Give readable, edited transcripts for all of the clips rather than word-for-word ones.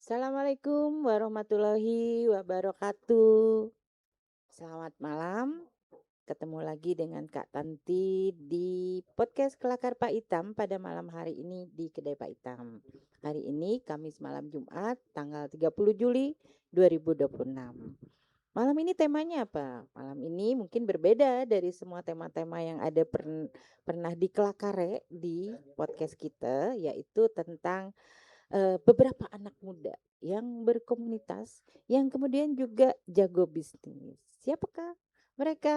Assalamualaikum warahmatullahi wabarakatuh. Selamat malam. Ketemu lagi dengan Kak Tanti di podcast Kelakar Pak Itam pada malam hari ini di Kedai Pak Itam. Hari ini Kamis malam Jumat tanggal 30 Juli 2026. Malam ini temanya apa? Malam ini mungkin berbeda dari semua tema-tema yang ada pernah dikelakare di podcast kita, yaitu tentang beberapa anak muda yang berkomunitas, yang kemudian juga jago bisnis. Siapakah mereka?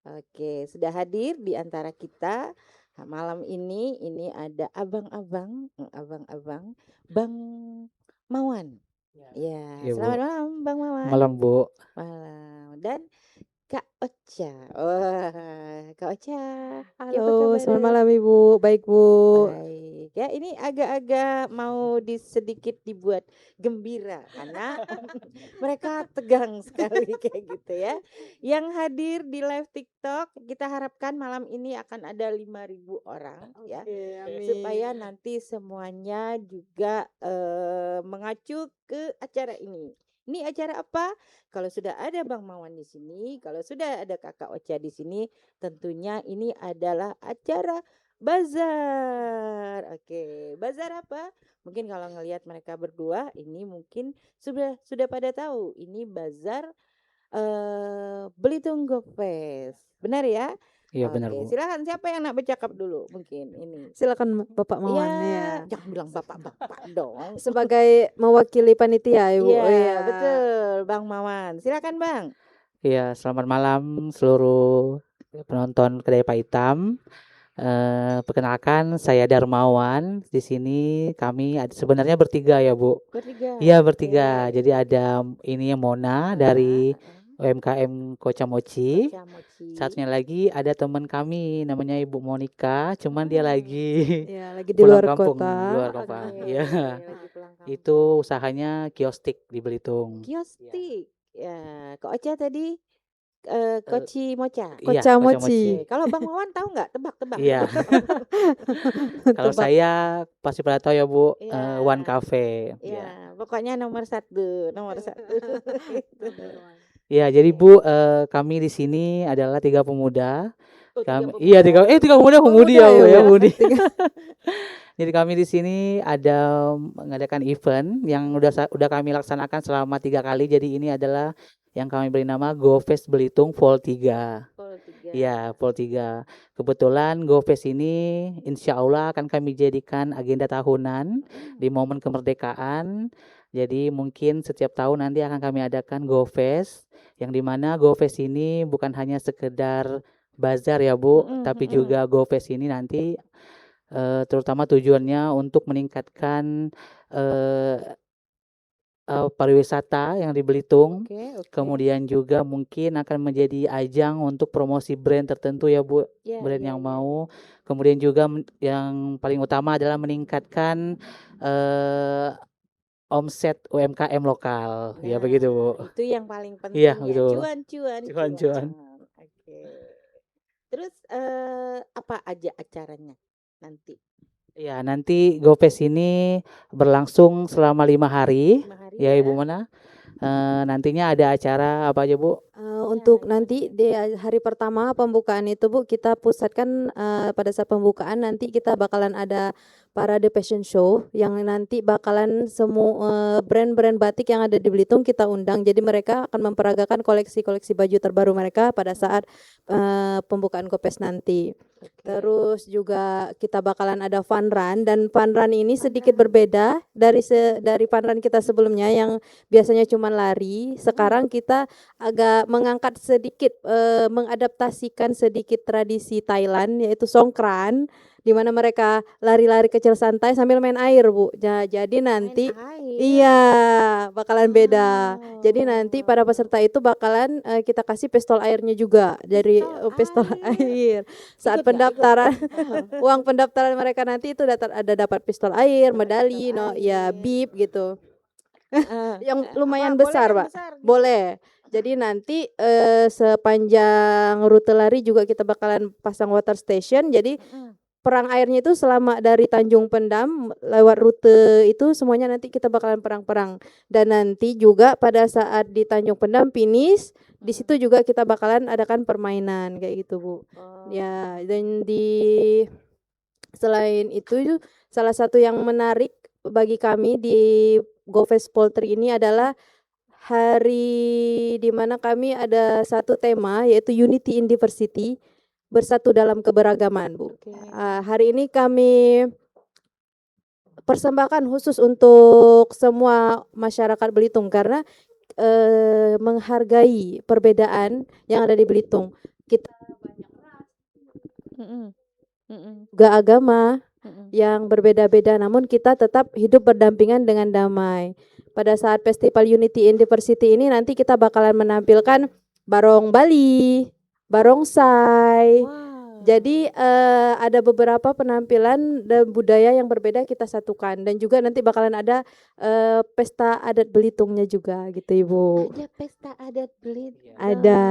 Oke, sudah hadir di antara kita malam ini. Ini ada abang-abang, abang-abang, Bang Mawan. Ya, Iya selamat Bu, malam Bang Mawan. malam Bu. Malam. Dan Kak Ocha. Wah, Kak Ocha, apa Halo, kabar? selamat malam Ibu. Baik Bu. Baik, ya ini agak-agak mau sedikit dibuat gembira karena mereka tegang sekali kayak gitu ya. Yang hadir di live TikTok kita harapkan malam ini akan ada 5.000 orang ya. Supaya nanti semuanya juga mengacu ke acara ini. Ini acara apa? Kalau sudah ada Bang Mawan di sini, kalau sudah ada Kakak Ocha di sini, tentunya ini adalah acara bazar. Oke, bazar apa? Mungkin kalau ngelihat mereka berdua ini mungkin sudah pada tahu ini bazar Belitung Go Fest. Benar ya? Iya benar Oke, Bu. silakan siapa yang nak bercakap dulu mungkin ini. Silakan Bapak Mawan Iya, ya. jangan bilang bapak-bapak dong. Sebagai mewakili panitia Ibu. Iya, Iya. betul, Bang Mawan. Silakan, Bang. Iya, selamat malam seluruh penonton Kedai Pak Itam. Perkenalkan saya Darmawan. Di sini kami sebenarnya bertiga ya Bu. Bertiga. Iya bertiga. Oke. Jadi ada ini Mona dari UMKM Koca Mochi. Koca Mochi. Satunya lagi ada teman kami namanya Ibu Monica, cuman dia lagi Ya, lagi di pulang luar kampung, kota. luar kota. Oke, Iya. lagi pulang kampung. Itu usahanya kiostik di Belitung. Kiostik. Ya, Kak Ocha tadi Koci Mocha. Iya, Koca Koca Mochi. Mochi. Kalau Bang Mawan tahu nggak? Tebak-tebak. Iya. Kalau Tebak. saya pasti pada tahu ya Bu, Iya. One Cafe. Iya, pokoknya nomor satu. Gitu. Iya, jadi Bu, kami di sini adalah 3 pemuda. Oh, Kami, tiga pemuda. tiga pemuda, pemudi ya Bu ya, Bu. pemudi. Jadi kami di sini ada mengadakan event yang udah kami laksanakan selama 3 kali. Jadi ini adalah yang kami beri nama GoFest Belitung Vol 3. Pol 3. Ya, Vol 3. Kebetulan GoFest ini insya Allah akan kami jadikan agenda tahunan di momen kemerdekaan. Jadi mungkin setiap tahun nanti akan kami adakan GoFest, yang dimana GoFest ini bukan hanya sekedar bazar ya Bu, tapi juga GoFest ini nanti terutama tujuannya untuk meningkatkan pariwisata yang di Belitung. Oke. Kemudian juga mungkin akan menjadi ajang untuk promosi brand tertentu ya Bu, Ya, brand ya, yang ya, mau. Kemudian juga yang paling utama adalah meningkatkan omset UMKM lokal. Ya begitu Bu. Itu yang paling penting Iya, ya. betul. Cuan. Cuan. Oke. Terus apa aja acaranya nanti? Ya, nanti GoFest ini berlangsung selama 5 hari. 5 hari Ya Ibu Mana. Nantinya ada acara apa aja Bu? Untuk nanti di hari pertama pembukaan itu Bu, kita pusatkan pada saat pembukaan nanti kita bakalan ada parade fashion show yang nanti bakalan semua brand-brand batik yang ada di Belitung kita undang. Jadi mereka akan memperagakan koleksi-koleksi baju terbaru mereka pada saat pembukaan GoFest nanti. Terus juga kita bakalan ada fun run, dan fun run ini sedikit berbeda dari fun run kita sebelumnya yang biasanya cuma lari. Sekarang kita agak mengangkat sedikit, mengadaptasikan sedikit tradisi Thailand, yaitu songkran, di mana mereka lari-lari kecil santai sambil main air Bu. Jadi nanti iya bakalan beda. Jadi nanti para peserta itu bakalan kita kasih pistol airnya juga dari pistol air. Saat pendaftaran uang pendaftaran mereka nanti itu ada dapat pistol air, medali, ya bib gitu. Yang lumayan besar Pak. Boleh. Jadi nanti sepanjang rute lari juga kita bakalan pasang water station. Jadi perang airnya itu selama dari Tanjung Pendam lewat rute itu semuanya nanti kita bakalan perang-perang. Dan nanti juga pada saat di Tanjung Pendam finish, di situ juga kita bakalan adakan permainan kayak gitu, Bu. Ya, dan selain itu salah satu yang menarik bagi kami di GoFest Poultry ini adalah hari di mana kami ada satu tema yaitu Unity in Diversity, bersatu dalam keberagaman, Bu. Oke. Hari ini kami persembahkan khusus untuk semua masyarakat Belitung karena menghargai perbedaan yang ada di Belitung. Kita banyak ras, Mm-mm. Mm-mm. juga agama Mm-mm. yang berbeda-beda, namun kita tetap hidup berdampingan dengan damai. Pada saat Festival Unity in Diversity ini nanti kita bakalan menampilkan barong Bali, barongsai. Wow. Jadi ada beberapa penampilan dan budaya yang berbeda kita satukan, dan juga nanti bakalan ada pesta adat Belitungnya juga gitu, Ibu. Ada pesta adat Belitung. Ada.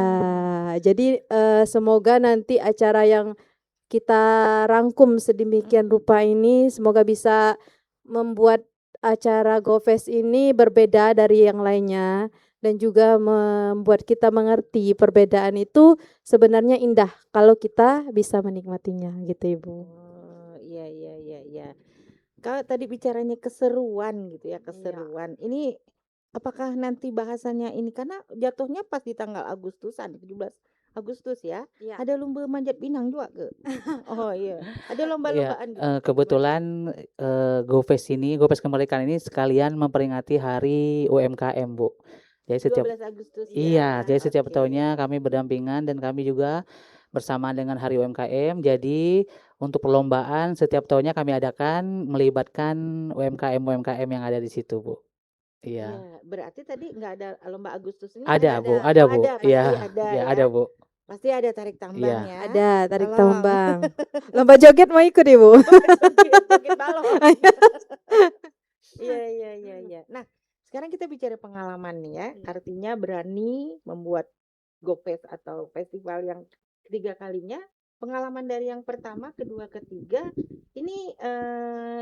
Jadi semoga nanti acara yang kita rangkum sedemikian rupa ini semoga bisa membuat acara GoFest ini berbeda dari yang lainnya, dan juga membuat kita mengerti perbedaan itu sebenarnya indah kalau kita bisa menikmatinya gitu, Ibu. Oh, iya iya iya iya. Kalau tadi bicaranya keseruan gitu ya, keseruan. Ini apakah nanti bahasannya ini karena jatuhnya pas di tanggal Agustusan, 17 Agustus ya. Iya. Ada lomba manjat pinang juga ke? Oh iya. Ada Ya, lomba-lombaan gitu. kebetulan GoFest Kemerdekaan ini sekalian memperingati Hari UMKM, Bu. Jadi setiap 12 Agustus ya. Iya, jadi setiap Oke. tahunnya kami berdampingan dan kami juga bersama dengan Hari UMKM. Jadi untuk perlombaan setiap tahunnya kami adakan melibatkan UMKM yang ada di situ, Bu. Iya. Iya, berarti tadi nggak ada lomba Agustus ini Ada, Bu. Oh, Ada, Bu. ada, pasti Iya, ada ya ya. ada, Bu. Pasti ada tarik tambang Iya. ya. Ada tarik Tolong. tambang. Lomba joget mau ikut, Ibu? Joget balon. Iya iya iya iya. Nah, sekarang kita bicara pengalaman nih ya. Artinya berani membuat GoFest atau festival yang ketiga kalinya. Pengalaman dari yang pertama, kedua, ketiga ini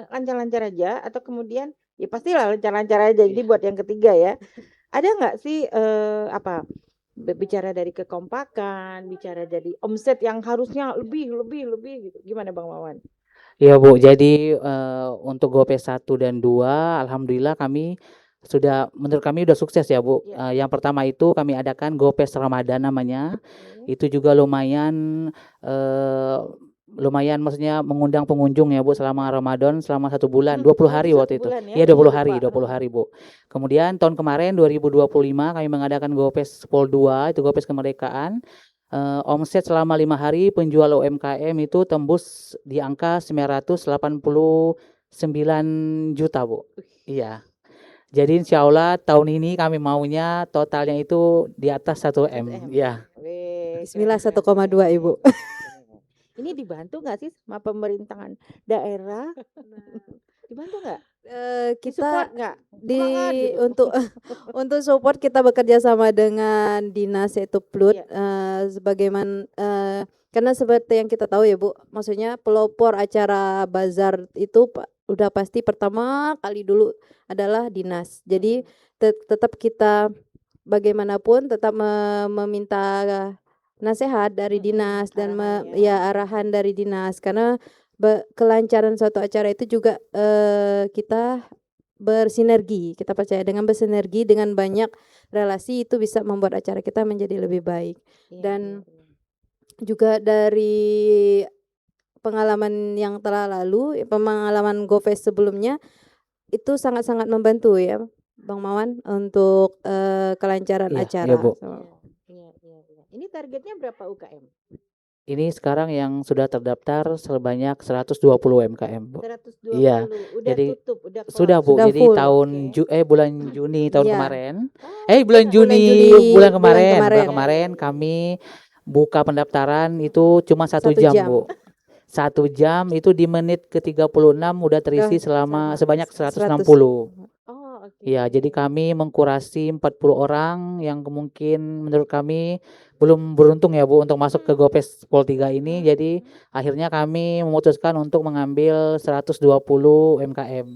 lancar-lancar aja atau kemudian ya pastilah lancar-lancar aja. Jadi buat yang ketiga ya. Ada nggak sih bicara dari kekompakan, bicara dari omset yang harusnya lebih gitu. Gimana Bang Wawan? Iya, Bu. Jadi untuk GoFest 1 dan 2 alhamdulillah kami menurut kami udah sukses ya, Bu. Iya. Yang pertama itu kami adakan GoFest Ramadan namanya. Oke. Itu juga lumayan maksudnya mengundang pengunjung ya, Bu, selama Ramadan selama 1 bulan, 20 hari Satu waktu itu. bulan ya? Iya, 20 hari, Lupa. 20 hari, Bu. Kemudian tahun kemarin 2025 kami mengadakan GoFest Pol 2, itu GoFest Kemerdekaan. Omset selama 5 hari penjual UMKM itu tembus di angka 989 juta, Bu. Iya. Jadi insya Allah tahun ini kami maunya totalnya itu di atas 1 M. Ya. Wih, Bismillah, keren, 1,2, Ibu. Ini dibantu nggak sih sama pemerintahan daerah? Dibantu nggak? Kita Support nggak? di Semangat gitu. untuk support kita bekerja sama dengan dinas yaitu PLUD, Iya. sebagaimana karena seperti yang kita tahu ya, Bu, maksudnya pelopor acara bazar itu udah pasti pertama kali dulu adalah dinas. Jadi tetap kita bagaimanapun tetap meminta nasihat dari dinas dan Arahan ya. arahan dari dinas, karena kelancaran suatu acara itu juga kita bersinergi. Kita percaya dengan bersinergi dengan banyak relasi itu bisa membuat acara kita menjadi lebih baik. Iya, Dan iya. juga dari pengalaman yang telah lalu, pengalaman GoFest sebelumnya itu sangat-sangat membantu ya, Bang Mawan, untuk kelancaran Iya, acara. iya, Bu. Iya. Ini targetnya berapa UKM? Ini sekarang yang sudah terdaftar sebanyak 120 UMKM, Bu. 120. Iya. Udah Jadi tutup, udah close. sudah, Bu. Sudah Jadi full. tahun Oke. bulan Juni tahun Iya. kemarin. Oh, Bulan Juni bulan bulan kemarin. kemarin kami buka pendaftaran itu cuma 1 1 jam, jam. Bu. 1 jam itu di menit ke-36 udah terisi Udah sebanyak 160. Oh, oke. Iya, jadi kami mengkurasi 40 orang yang mungkin menurut kami belum beruntung ya Bu untuk masuk ke Gopes Pol 3 ini. Jadi akhirnya kami memutuskan untuk mengambil 120 UMKM.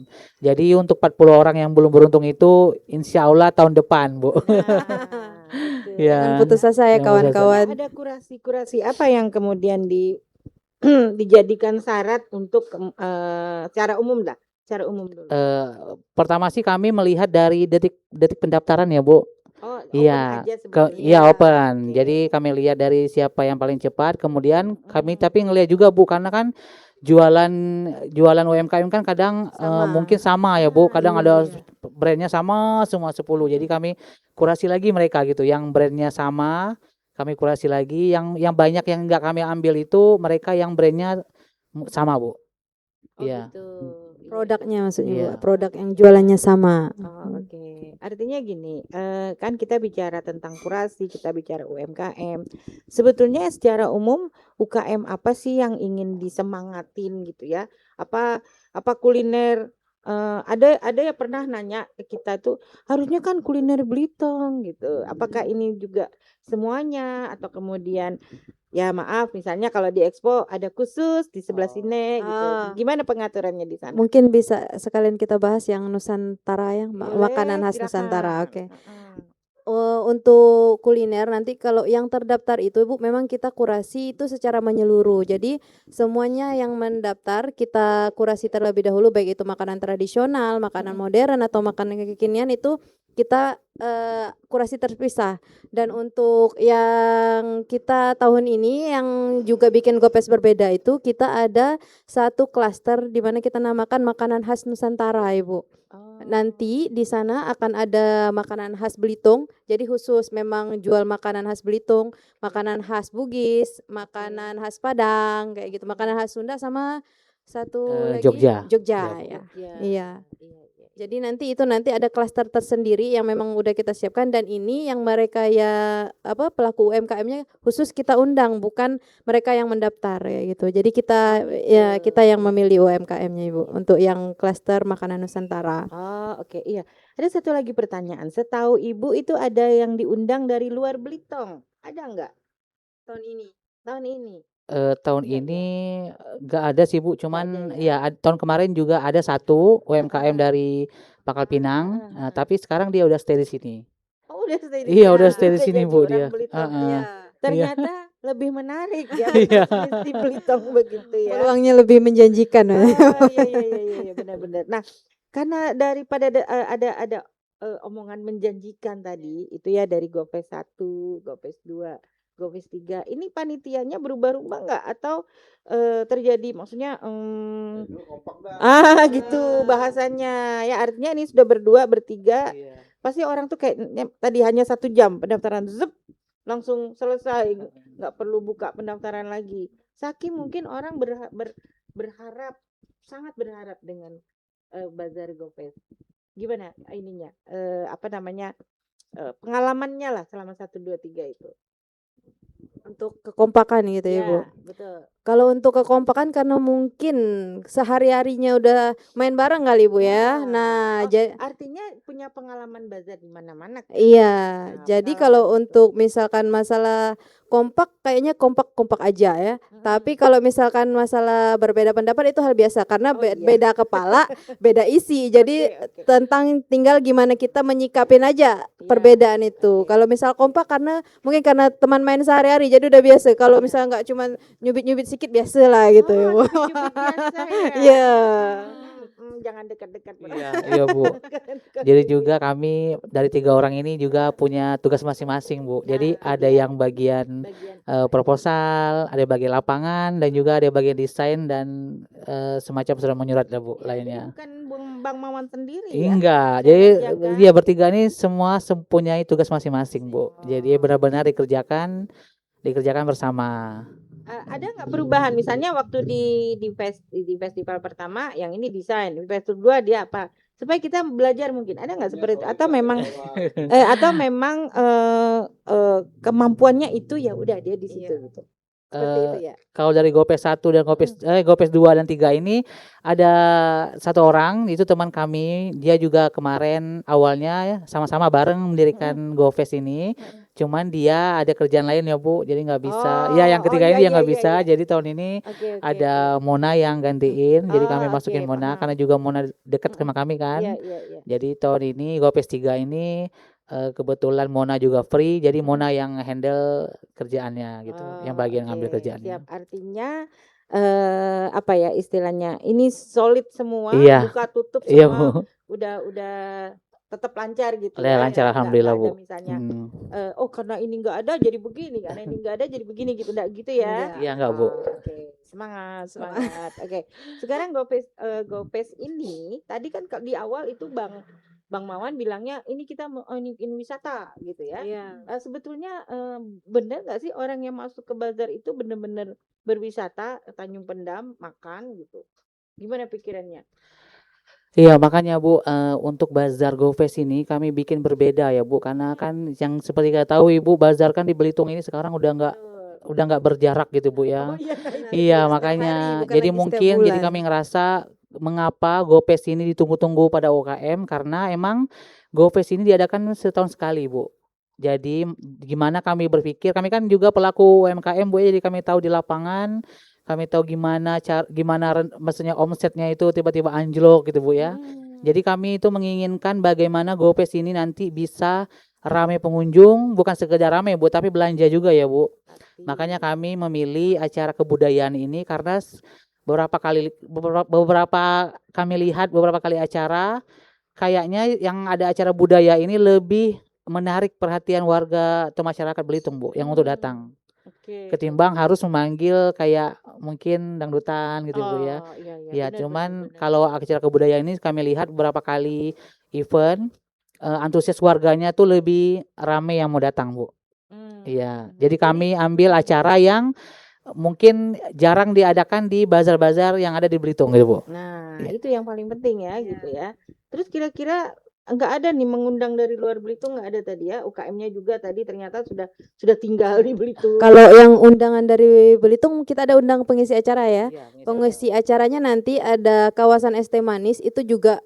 Jadi untuk 40 orang yang belum beruntung itu insya Allah tahun depan Bu. Nah, betul. Ya, Jangan putus asa ya jangan putus asa. kawan-kawan. Ada kurasi-kurasi apa yang kemudian dijadikan syarat untuk secara umum lah, secara umum dulu. Pertama sih kami melihat dari detik pendaftaran ya Bu. Oh, open Iya, aja sebenarnya. iya open. Oke. Jadi kami lihat dari siapa yang paling cepat. Kemudian kami tapi ngelihat juga Bu, karena kan jualan UMKM kan kadang Sama. mungkin sama ya Bu. Kadang Iya, ada iya. brandnya sama semua 10. Jadi kami kurasi lagi mereka gitu. Yang brandnya sama, kami kurasi lagi. Yang banyak yang nggak kami ambil itu mereka yang brandnya sama Bu. Oh Iya. gitu. Iya, Produknya maksudnya Bu, Iya. produk yang jualannya sama. Oh, oke. Artinya gini, kan kita bicara tentang kurasi, kita bicara UMKM. Sebetulnya secara umum UKM apa sih yang ingin disemangatin gitu ya? Apa kuliner? Ada yang pernah nanya ke kita tuh harusnya kan kuliner Belitung gitu. Apakah ini juga semuanya atau kemudian ya maaf misalnya kalau di Expo ada khusus di sebelah sini gitu. Ah. Gimana pengaturannya di sana? Mungkin bisa sekalian kita bahas yang Nusantara ya, makanan Boleh, khas Nusantara. silakan. Oke. Heeh. Untuk kuliner nanti kalau yang terdaftar itu Ibu memang kita kurasi itu secara menyeluruh. Jadi semuanya yang mendaftar kita kurasi terlebih dahulu, baik itu makanan tradisional, makanan modern atau makanan kekinian itu kita kurasi terpisah. Dan untuk yang kita tahun ini yang juga bikin Gopes berbeda itu kita ada satu klaster di mana kita namakan makanan khas Nusantara Ibu. Oh. Nanti di sana akan ada makanan khas Belitung, jadi khusus memang jual makanan khas Belitung, makanan khas Bugis, makanan khas Padang, kayak gitu, makanan khas Sunda sama satu lagi Jogja. Jogja Iya, ya. Iya. Iya. Iya. Jadi nanti ada klaster tersendiri yang memang udah kita siapkan dan ini yang mereka ya pelaku UMKM-nya khusus kita undang, bukan mereka yang mendaftar ya gitu. Jadi kita ya kita yang memilih UMKM-nya Ibu untuk yang klaster makanan Nusantara. Oh, oke. Iya. Ada satu lagi pertanyaan. Setahu Ibu itu ada yang diundang dari luar Belitung. Ada nggak Tahun ini. tahun ini? Tahun Enggak ini nggak ada sih Bu, cuman ada ya tahun kemarin juga ada satu UMKM dari Pangkal Pinang, tapi sekarang dia udah stay di sini. Oh, udah stay di Iya, sana. udah stay di sini jadi Bu orang dia. Belitung. Heeh. Ternyata lebih menarik ya Iya. bisnis di Belitung begitu ya. Peluangnya lebih menjanjikan. Iya, benar-benar. Nah, karena daripada ada omongan menjanjikan tadi itu ya dari Gopes 1, Gopes 2, Gopes 3. Ini panitianya berubah-ubah nggak atau terjadi maksudnya gitu bahasanya. Ya artinya ini sudah berdua, bertiga. Pasti orang tuh kayak tadi hanya 1 jam pendaftaran zep langsung selesai, nggak perlu buka pendaftaran lagi. Saking mungkin orang berharap, sangat berharap dengan Bazar Gopes. Gimana ininya? Pengalamannya lah selama 1, 2, 3 itu. Untuk kekompakan gitu ya, Bu. Betul. Kalau untuk kekompakan karena mungkin sehari-harinya udah main bareng kali Bu ya. Nah, artinya punya pengalaman bazar di mana-mana kan? iya. Nah, Jadi pengalaman kalau itu. untuk misalkan masalah kompak kayaknya kompak aja ya. Tapi kalau misalkan masalah berbeda pendapat itu hal biasa karena Oh, iya. beda kepala, beda isi. Jadi Oke. tentang tinggal gimana kita menyikapin aja perbedaan itu. Oke. Kalau misal kompak karena mungkin karena teman main sehari-hari jadi udah biasa. Kalau misal nggak cuma nyubit-nyubit sedikit biasa lah gitu ya. Bu. Nyubit-nyubit biasa ya. Iya. Jangan dekat-dekat. Iya Bu. Jadi juga kami dari 3 orang ini juga punya tugas masing-masing Bu. Jadi ada yang bagian proposal, ada bagian lapangan dan juga ada bagian desain dan semacam surat menyurat ya Bu lainnya. Bukan Bang Mawan sendiri ya? Enggak, Yang jadi ngerjakan. dia bertiga ini semua mempunyai tugas masing-masing Bu. Jadi benar-benar dikerjakan bersama. Ada nggak perubahan? Misalnya waktu di festival pertama yang ini desain, di festival 2 dia apa? Supaya kita belajar mungkin. Ada nggak seperti itu? Atau memang kemampuannya itu ya udah dia di situ gitu. Seperti itu ya? Kalau dari Gopes 1 dan Gopes 2 dan 3 ini ada satu orang, itu teman kami, dia juga kemarin awalnya ya sama-sama bareng mendirikan Gopes ini. Cuman dia ada kerjaan lain ya Bu, jadi nggak bisa. Ya yang ketiga ini dia nggak bisa, jadi tahun ini Oke, ada Mona yang gantiin, jadi kami oke, masukin Mona paham. karena juga Mona dekat sama kami kan. Iya. Jadi tahun ini Gopes 3 ini kebetulan Mona juga free, jadi Mona yang handle kerjaannya gitu, yang bagian ngambil Oke, kerjaannya. siap. Artinya apa ya istilahnya? Ini solid semua, Iya, buka tutup iya semua Bu. udah tetap lancar gitu Ya, ya. lancar Nggak alhamdulillah ada Bu. misalnya Hmm. oh karena ini nggak ada jadi begini, karena ini nggak ada jadi begini gitu. Enggak gitu ya? Iya enggak Bu. Oke, semangat. Oke. Sekarang Gopes ini tadi kan di awal itu Bang Mawan bilangnya ini kita ini wisata gitu ya. Sebetulnya benar nggak sih orang yang masuk ke bazar itu benar-benar berwisata, Tanjung Pendam, makan gitu? Gimana pikirannya? Iya makanya Bu, untuk bazar Gofest ini kami bikin berbeda ya Bu, karena kan yang seperti kita tahu Ibu, bazar kan di Belitung ini sekarang udah nggak berjarak gitu Bu Oh ya. iya, Iya Setiap makanya, hari, bukan jadi lagi setiap mungkin jadi bulan. kami ngerasa mengapa Gofest ini ditunggu-tunggu pada UKM, karena emang Gofest ini diadakan setahun sekali Bu. Jadi gimana kami berpikir, kami kan juga pelaku UMKM Bu ya, jadi kami tahu di lapangan, kami tahu gimana maksudnya omsetnya itu tiba-tiba anjlok gitu Bu ya. Jadi kami itu menginginkan bagaimana Gofest ini nanti bisa ramai pengunjung, bukan sekedar ramai Bu, tapi belanja juga ya Bu. Makanya kami memilih acara kebudayaan ini karena beberapa kami lihat beberapa kali acara, kayaknya yang ada acara budaya ini lebih menarik perhatian warga atau masyarakat Belitung Bu, yang untuk datang. Oke. Ketimbang harus memanggil kayak mungkin dangdutan gitu Bu ya. Oh iya, Ya benar. cuman kalau acara kebudayaan ini kami lihat beberapa kali event, antusias warganya tuh lebih rame yang mau datang Bu. Iya, jadi kami ambil acara yang mungkin jarang diadakan di bazar-bazar yang ada di Belitung gitu Bu. Nah, Iya. itu yang paling penting ya gitu ya. Terus kira-kira nggak ada nih mengundang dari luar Belitung, nggak ada tadi ya. UKM-nya juga tadi ternyata sudah tinggal di Belitung. Kalau yang undangan dari Belitung, kita ada undang pengisi acara ya. Iya, Pengisi acaranya nanti ada kawasan Es Teh Manis, itu juga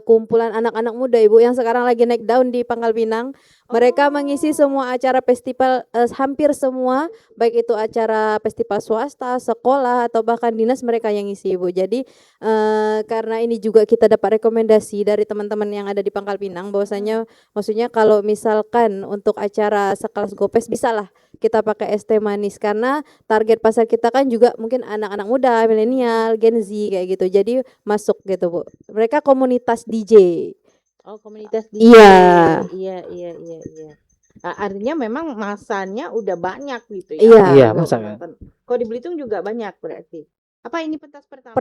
kumpulan anak-anak muda Ibu yang sekarang lagi naik daun di Pangkal Pinang. Mereka mengisi semua acara festival, hampir semua, baik itu acara festival swasta, sekolah atau bahkan dinas, mereka yang ngisi Ibu. Jadi karena ini juga kita dapat rekomendasi dari teman-teman yang ada di Pangkal Pinang, bahwasanya maksudnya kalau misalkan untuk acara sekelas Gopes bisalah kita pakai Es Teh Manis, karena target pasar kita kan juga mungkin anak-anak muda, milenial, Gen Z kayak gitu. Jadi masuk gitu Bu. Mereka komunitas DJ. Oh, komunitas DJ. Iya. Iya. Artinya memang masanya udah banyak gitu ya. Iya. Iya, Kalau masa nonton. Kalau di Belitung juga banyak berarti. Apa ini pentas pertama?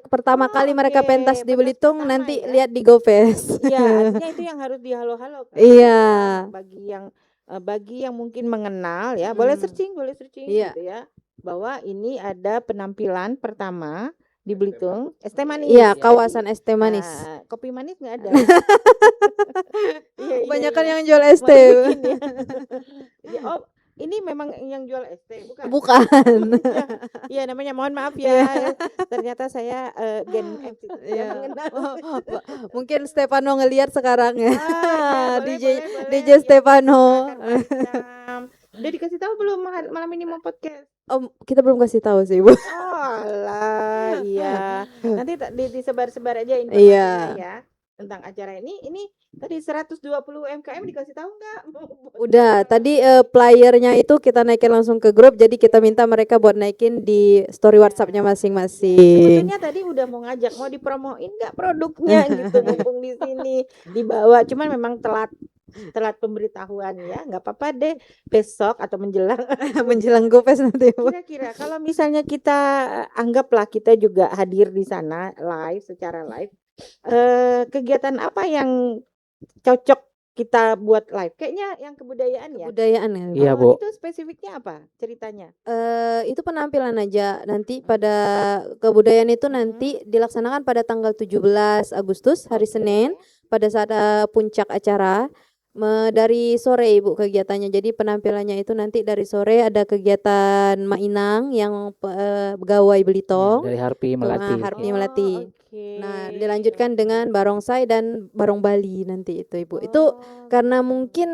Pertama kali mereka Oke, pentas di pentas Belitung, pertama nanti ya. lihat di GoFest. Iya, artinya itu yang harus dihalo-halo kan. Iya. Bagi yang mungkin mengenal ya, boleh searching Iya. gitu ya. Bahwa ini ada penampilan pertama di Belitung, Es Teh Manis. Iya, kawasan Es Teh Manis. Nah, kopi manis nggak ada. Iya. Kebanyakan yang jual es Mau teh. dibikin ya. Ya, oh, ini memang yang jual es teh, bukan? Bukan. Iya, namanya mohon maaf ya. Ternyata saya Gen X tidak Iya. mengenal. Mungkin Stefano ngelihat sekarang ya. Iya, boleh. DJ Stefano. Udah dikasih tahu belum malam ini mau podcast? Oh, kita belum kasih tahu sih, Bu. Oh alah, iya. Nanti disebar-sebar aja Iya. informasinya ya tentang acara ini. Ini tadi 120 UMKM dikasih tahu nggak? Udah, tadi flyernya itu kita naikin langsung ke grup, jadi kita minta mereka buat naikin di story WhatsApp-nya masing-masing. Sebetulnya tadi udah mau ngajak, mau dipromoin nggak produknya gitu, mumpung di sini dibawa. Cuman memang telat pemberitahuan ya, nggak apa-apa deh, besok atau menjelang Menjelang GoFest nanti, Bu. kira-kira kalau misalnya kita anggaplah kita juga hadir di sana secara live, kegiatan apa yang cocok kita buat live? Kayaknya yang kebudayaan ya. Kebudayaan ya, Bu. Iya, Bu. Itu spesifiknya apa ceritanya? Itu penampilan aja. Nanti pada kebudayaan itu nanti dilaksanakan pada tanggal 17 Agustus hari Senin pada saat puncak acara. Dari sore Ibu kegiatannya. Jadi penampilannya itu nanti dari sore ada kegiatan mainang yang pegawai Ya, Belitong. dari Harpi Tuh, Melati. Harpni Oh, Melati. Nah, dilanjutkan dengan barongsai dan barong Bali nanti itu Ibu. Itu karena mungkin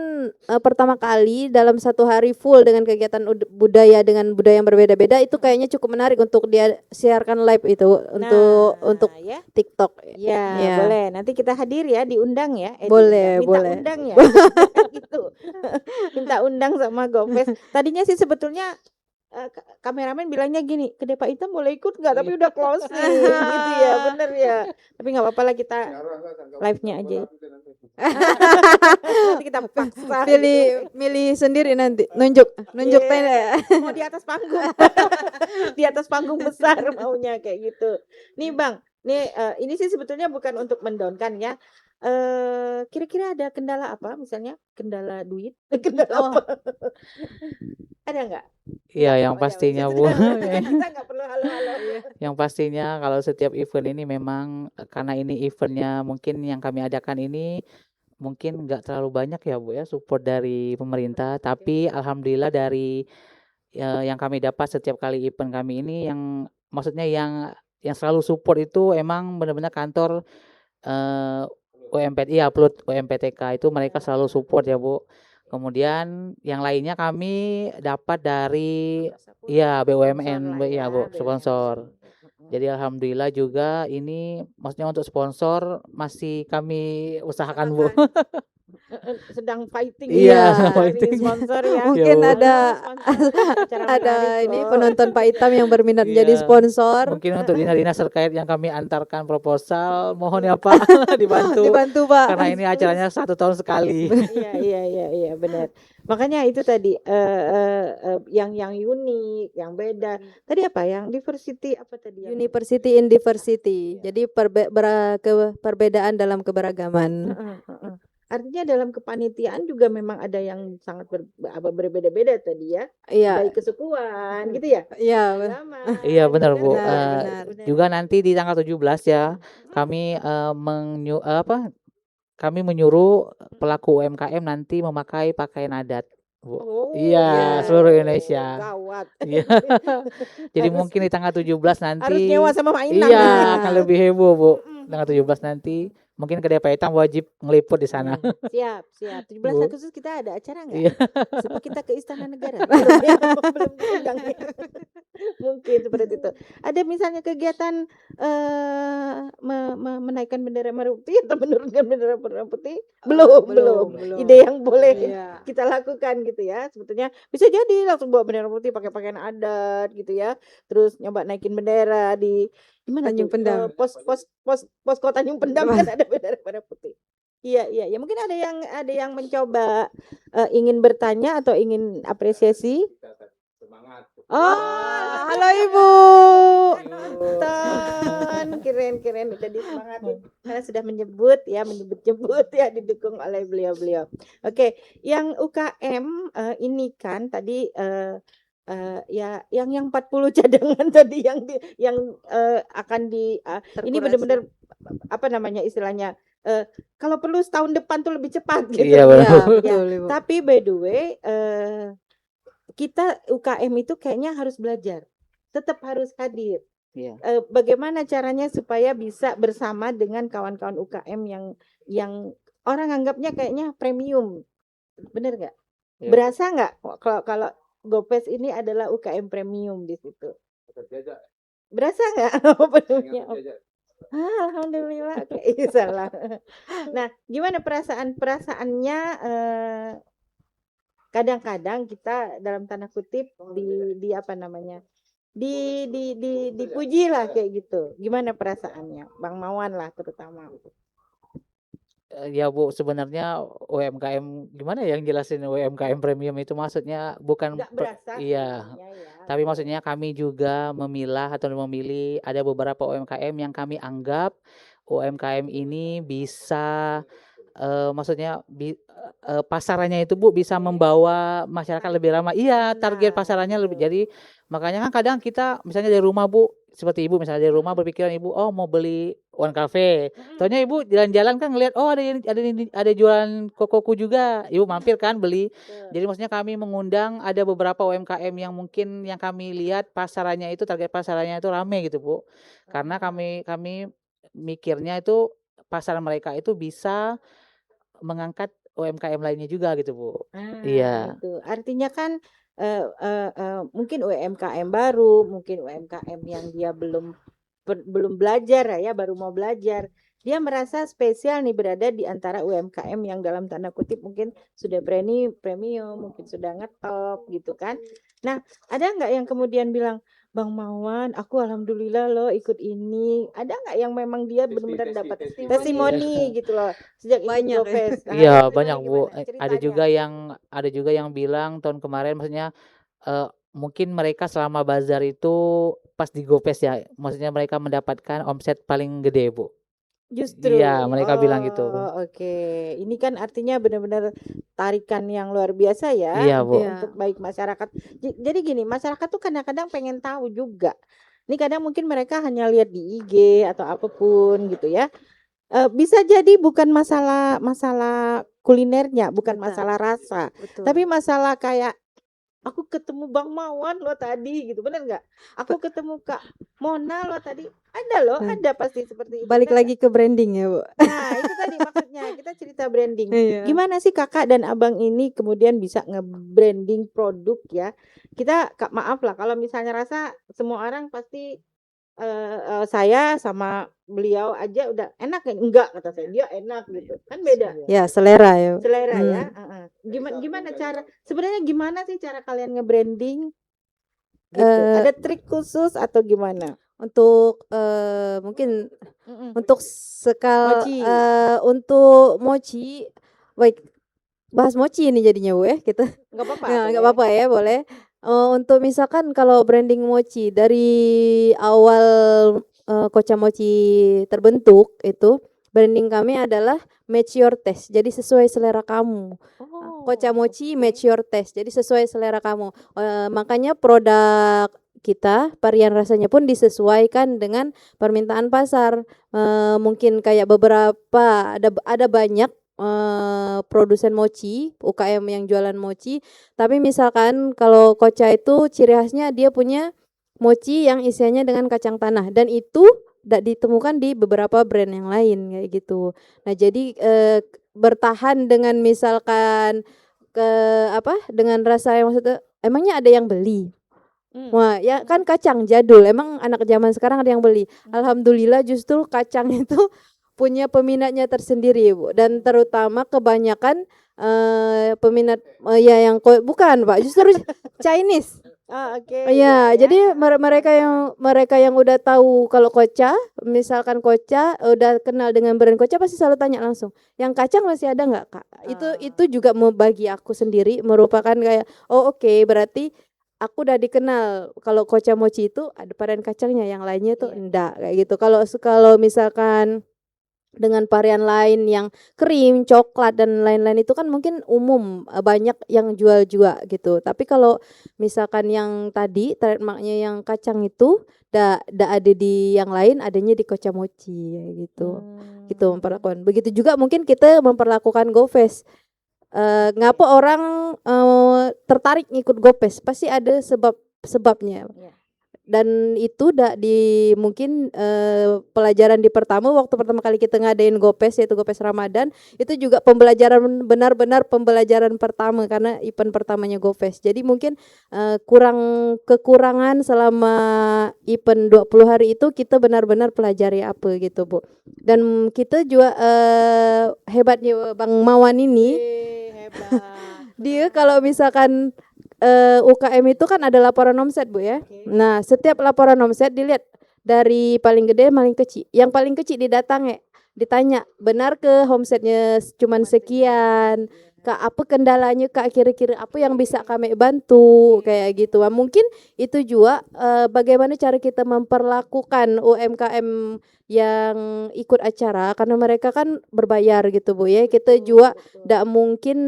pertama kali dalam satu hari full dengan kegiatan budaya dengan budaya yang berbeda-beda itu kayaknya cukup menarik untuk dia siarkan live itu untuk ya. TikTok. Ya, Ya. boleh. Nanti kita hadir ya, diundang ya. Boleh, minta boleh. undang ya. Gitu. Minta undang sama GoFest. Tadinya sih sebetulnya kameramen bilangnya gini, kedai Pak Itam boleh ikut nggak? Tapi udah closing gitu ya, bener ya. Tapi nggak apa-apa lah kita live-nya aja. Nanti kita paksa. Milih sendiri nanti, nunjuk Iya. tenda. Mau di atas panggung. Di atas panggung besar maunya kayak gitu. Nih Bang, ini sih sebetulnya bukan untuk mendownkan ya. Kira-kira ada kendala apa misalnya? Kendala duit? Kendala apa? Ada nggak? Iya, Nggak, yang oh, jangan. pastinya Bu. Kita nggak perlu halo-halo. Yang pastinya kalau setiap event ini memang karena ini eventnya mungkin yang kami adakan ini mungkin nggak terlalu banyak ya Bu ya support dari pemerintah, tapi alhamdulillah dari yang kami dapat setiap kali event kami ini yang maksudnya yang selalu support itu emang benar-benar kantor UMPT, ya UMPTK itu mereka selalu support ya Bu. Kemudian yang lainnya kami dapat dari ya BUMN ya Bu, sponsor. Jadi alhamdulillah juga ini maksudnya untuk sponsor masih kami usahakan Bu. Sedang fighting Iya, ya, fighting. sponsor ya. Mungkin Bu. ada Acara menarik ini loh. penonton Pak Itam yang berminat menjadi Iya. sponsor. Mungkin untuk dinas-dinas terkait yang kami antarkan proposal, mohon ya Pak dibantu. Dibantu Pak. Karena ini acaranya 1 tahun sekali. Iya benar. Makanya itu tadi yang unik, yang beda. Tadi apa? Yang diversity apa tadi? University in diversity. Jadi perbedaan dalam keberagaman. Artinya dalam kepanitiaan juga memang ada yang sangat berbeda-beda tadi ya. Iya. Baik kesukuan gitu ya. Iya. Agama. Iya benar Bu. Benar. Juga nanti di tanggal 17 ya kami kami menyuruh pelaku UMKM nanti memakai pakaian adat Bu. Oh, Iya, seluruh Indonesia. Gawat. Iya. Jadi mungkin di tanggal 17 nanti Harus nyewa sama Mak Inang. iya akan lebih heboh Bu. Tanggal 17 nanti mungkin kedai Pak Itam wajib ngeliput di sana. Siap. 17 Bu. Agustus kita ada acara nggak? Iya. Supaya kita ke Istana Negara. Belum diundang ya. Mungkin seperti itu. Ada misalnya kegiatan menaikkan bendera merah putih atau menurunkan bendera merah putih? Belum. Ide yang boleh kita lakukan gitu ya. Sebetulnya bisa jadi langsung bawa bendera putih pakai pakaian adat gitu ya. Terus nyoba naikin bendera di gimana Tanjung tuh? Pendam. Posko Tanjung Pendam kan ada bendera merah putih. Iya. Ya mungkin ada yang mencoba ingin bertanya atau ingin apresiasi. Oh, Halo Ibu. Nonton. Keren udah disemangatin karena sudah menyebut ya didukung oleh beliau. Oke, yang UKM ini kan tadi ya yang 40 cadangan tadi yang akan ini benar-benar apa namanya istilahnya kalau perlu setahun depan tuh lebih cepat gitu. Iya benar. Ya, betul Ibu. Tapi by the way kita UKM itu kayaknya harus belajar, tetap harus hadir. Iya. Bagaimana caranya supaya bisa bersama dengan kawan-kawan UKM yang orang anggapnya kayaknya premium, bener nggak? Iya. Berasa nggak kalau GoFest ini adalah UKM premium di situ? Berasa nggak? Alhamdulillah. Salah. Nah, gimana perasaannya? Kadang-kadang kita dalam tanda kutip di apa namanya dipuji lah kayak gitu. Gimana perasaannya, Bang Mawan lah terutama? Ya Bu, sebenarnya UMKM gimana ya yang jelasin UMKM premium itu maksudnya bukan Nggak berasa. iya. Ya. Tapi maksudnya kami juga memilah atau memilih ada beberapa UMKM yang kami anggap UMKM ini bisa maksudnya pasarannya itu Bu bisa membawa masyarakat lebih ramah. Iya, target pasarannya lebih. Jadi makanya kan kadang kita misalnya dari rumah Bu seperti Ibu misalnya dari rumah berpikiran Ibu, oh mau beli One Cafe. Taunya Ibu jalan-jalan kan ngelihat, oh ada jualan kokoku juga. Ibu mampir kan beli. Jadi maksudnya kami mengundang ada beberapa UMKM yang mungkin yang kami lihat pasarannya itu target pasarannya itu rame gitu, Bu. Karena kami mikirnya itu pasar mereka itu bisa mengangkat UMKM lainnya juga gitu, Bu. Iya. Itu. Artinya kan mungkin UMKM baru, mungkin UMKM yang dia belum belajar ya, baru mau belajar. Dia merasa spesial nih berada di antara UMKM yang dalam tanda kutip mungkin sudah premium, mungkin sudah ngetop gitu kan. Nah, ada nggak yang kemudian bilang, Bang Mawan, aku alhamdulillah loh ikut ini. Ada nggak yang memang dia benar-benar dapat testimoni gitu loh sejak ikut Banyak ya. GoFest? Nah, Iya gimana, banyak, Bu. gimana Ada ceritanya? juga yang bilang tahun kemarin maksudnya mungkin mereka selama bazar itu pas di Gofest ya, maksudnya mereka mendapatkan omset paling gede, Bu. Justru, Iya, mereka bilang gitu. oke. Ini kan artinya benar-benar tarikan yang luar biasa ya Iya, Bu. Iya. untuk baik masyarakat. Jadi gini, masyarakat tuh kadang-kadang pengen tahu juga. Ini kadang mungkin mereka hanya lihat di IG atau apapun gitu ya. Bisa jadi bukan masalah kulinernya, bukan Betul. masalah rasa, Betul. tapi masalah kayak aku ketemu Bang Mawan loh tadi gitu, bener nggak? Aku ketemu Kak Mona loh tadi, ada pasti seperti itu. Balik bener lagi ke branding ya, Bu. Nah, itu tadi maksudnya kita cerita branding. Iya. Gimana sih kakak dan abang ini kemudian bisa nge-branding produk ya? Kita maaf lah kalau misalnya rasa semua orang pasti saya sama beliau aja udah enak ya? Enggak kata saya, dia enak gitu. Kan beda Ya, selera ya. selera ya. Gimana sebenarnya gimana sih cara kalian nge-branding gitu? Ada trik khusus atau gimana? Untuk mungkin untuk Mochi. untuk mochi, baik bahas mochi ini jadinya, Bu, ya kita. Nggak apa-apa. Ya, nggak boleh. apa-apa ya, boleh. Untuk misalkan kalau branding mochi dari awal Kocha Mochi terbentuk itu, branding kami adalah match your taste. Jadi sesuai selera kamu. Kocha Mochi match your taste. Jadi sesuai selera kamu. Makanya produk kita varian rasanya pun disesuaikan dengan permintaan pasar. Mungkin kayak beberapa ada banyak produsen mochi, UKM yang jualan mochi. Tapi misalkan kalau Kocha itu ciri khasnya dia punya mochi yang isiannya dengan kacang tanah, dan itu tidak ditemukan di beberapa brand yang lain kayak gitu. Nah, jadi bertahan dengan misalkan dengan rasa yang maksudnya emangnya ada yang beli. Wah, ya kan kacang jadul. Emang anak zaman sekarang ada yang beli. Alhamdulillah justru kacang itu punya peminatnya tersendiri, Bu. Dan terutama kebanyakan peminat ya yang bukan, Pak, justru Chinese. Oke. Iya, jadi mereka yang udah tahu kalau Kocha, misalkan Kocha udah kenal dengan brand Kocha pasti selalu tanya langsung, "Yang kacang masih ada nggak, Kak?" Itu juga bagi aku sendiri merupakan kayak, oh oke, berarti aku udah dikenal kalau Kocha Mochi itu ada varian kacangnya, yang lainnya tuh enggak kayak gitu. Kalau misalkan dengan varian lain yang krim, coklat dan lain-lain itu kan mungkin umum, banyak yang jual juga gitu. Tapi kalau misalkan yang tadi trademarknya yang kacang itu ndak ada di yang lain, adanya di Kocha Mochi kayak gitu. Gitu memperlakukan. Begitu juga mungkin kita memperlakukan GoFest. Ngapa orang tertarik ngikut GoFest? Pasti ada sebabnya. Dan itu mungkin pelajaran di waktu pertama kali kita ngadain GoFest, yaitu GoFest Ramadan, itu juga benar-benar pembelajaran pertama karena event pertamanya GoFest. Jadi mungkin kekurangan selama event 20 hari itu kita benar-benar pelajari apa gitu, Bu. Dan kita juga hebatnya Bang Mawan ini, dia kalau misalkan UKM itu kan ada laporan omset, Bu, ya. Nah, setiap laporan omset dilihat dari paling gede paling kecil. Yang paling kecil ditanya, benar ke omsetnya cuman sekian? Kak, apa kendalanya, Kak? Kira-kira apa yang bisa kami bantu kayak gitu. Mungkin itu juga bagaimana cara kita memperlakukan UMKM yang ikut acara, karena mereka kan berbayar gitu, Bu, ya. Kita juga tidak mungkin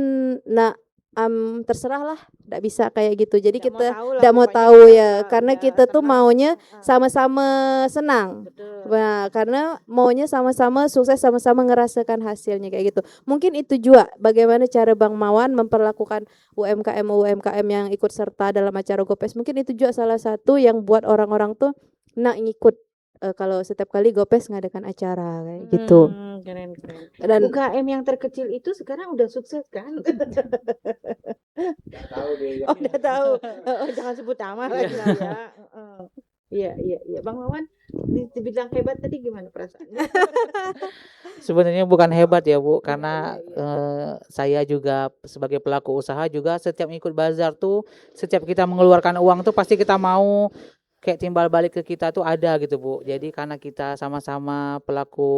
terserahlah, nggak bisa kayak gitu. Jadi Nggak mau kita tahu lah nggak mau pokoknya tahu kita ya, karena udah kita tuh senang. maunya Heeh, sama-sama senang. betul. Nah, karena maunya sama-sama sukses, sama-sama ngerasakan hasilnya kayak gitu. Mungkin itu juga bagaimana cara Bang Mawan memperlakukan UMKM yang ikut serta dalam acara Gopes. Mungkin itu juga salah satu yang buat orang-orang tuh nak ngikut kalau setiap kali Gopes ngadakan acara kayak gitu. Keren. Dan UKM yang terkecil itu sekarang udah sukses kan? Tahu deh Oh, udah tahu. Jangan sebut nama lagi lah ya. Heeh. Iya. Bang Mawan dibilang hebat tadi gimana perasaannya? Sebenarnya bukan hebat ya Bu, karena Iya. saya juga sebagai pelaku usaha juga setiap ikut bazar tuh, setiap kita mengeluarkan uang tuh pasti kita mau kayak timbal balik ke kita tuh ada gitu Bu. Jadi karena kita sama-sama pelaku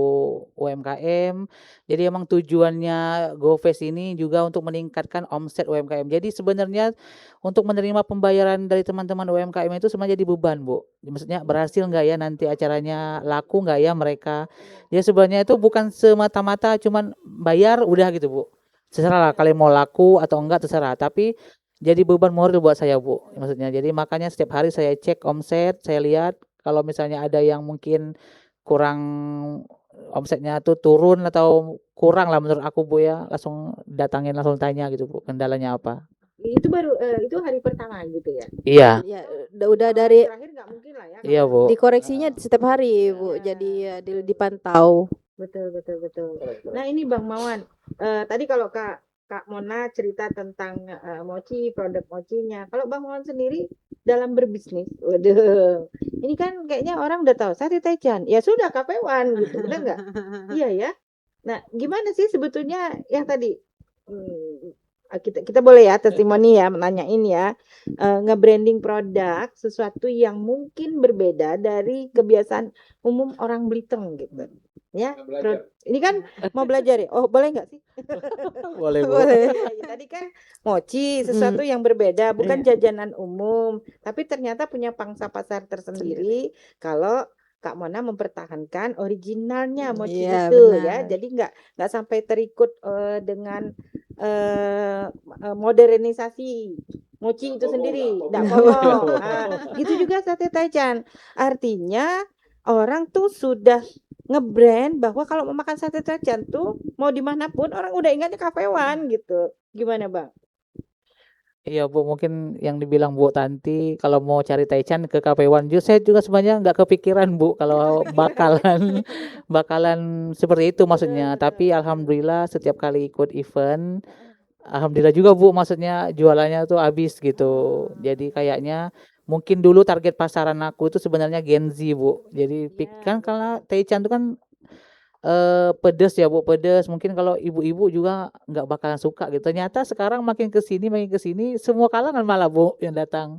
UMKM, jadi emang tujuannya GoFest ini juga untuk meningkatkan omset UMKM. Jadi sebenarnya untuk menerima pembayaran dari teman-teman UMKM itu sebenarnya jadi beban Bu. Maksudnya berhasil nggak ya nanti acaranya, laku nggak ya mereka. Ya sebenarnya itu bukan semata-mata cuman bayar udah gitu Bu. Terserah lah kalian mau laku atau enggak terserah. Tapi jadi beban moral buat saya Bu. Maksudnya jadi makanya setiap hari saya cek omset, saya lihat kalau misalnya ada yang mungkin kurang omsetnya tuh turun atau kurang lah menurut aku Bu ya, langsung datangin langsung tanya gitu Bu, kendalanya apa. Itu baru itu hari pertama gitu ya. Iya, ya udah dari Terakhir nggak mungkin lah ya. iya Bu. dikoreksinya setiap hari Bu. Ya. Jadi ya dipantau. Betul. Nah ini Bang Mawan, tadi kalau Kak Mona cerita tentang mochi, produk mochinya. Kalau Bang Mawan sendiri dalam berbisnis, waduh, ini kan kayaknya orang udah tahu sate Taichan. Ya sudah KP1 gitu, benar nggak? Iya ya. Nah, gimana sih sebetulnya yang tadi kita boleh ya testimoni ya menanyain ya nge-branding produk sesuatu yang mungkin berbeda dari kebiasaan umum orang Belitung gitu. Ya, ini kan mau belajar ya. Oh, boleh nggak sih? Boleh Bu. Boleh. Ya, tadi kan mochi sesuatu yang berbeda, bukan jajanan umum, tapi ternyata punya pangsa pasar tersendiri. Kalau Kak Mona mempertahankan originalnya mochi Iya, itu ya, benar. jadi nggak sampai terikut dengan modernisasi mochi itu sendiri, nggak ngomong. Gitu juga sate Taichan. Artinya orang tuh sudah ngebrand bahwa kalau mau makan sate Taichan tuh mau dimanapun orang udah ingatnya Cafe One gitu. Gimana Bang? Iya Bu, mungkin yang dibilang Bu Tanti kalau mau cari Taichan ke Cafe One Juice, saya juga sebenarnya nggak kepikiran Bu kalau bakalan seperti itu maksudnya. Tapi alhamdulillah setiap kali ikut event, alhamdulillah juga Bu, maksudnya jualannya tuh habis gitu. Jadi kayaknya mungkin dulu target pasaran aku itu sebenarnya Gen Z Bu. Jadi kan karena Taichan itu kan pedes ya Bu, pedes. Mungkin kalau ibu-ibu juga nggak bakalan suka gitu. Ternyata sekarang makin ke sini semua kalangan malah Bu yang datang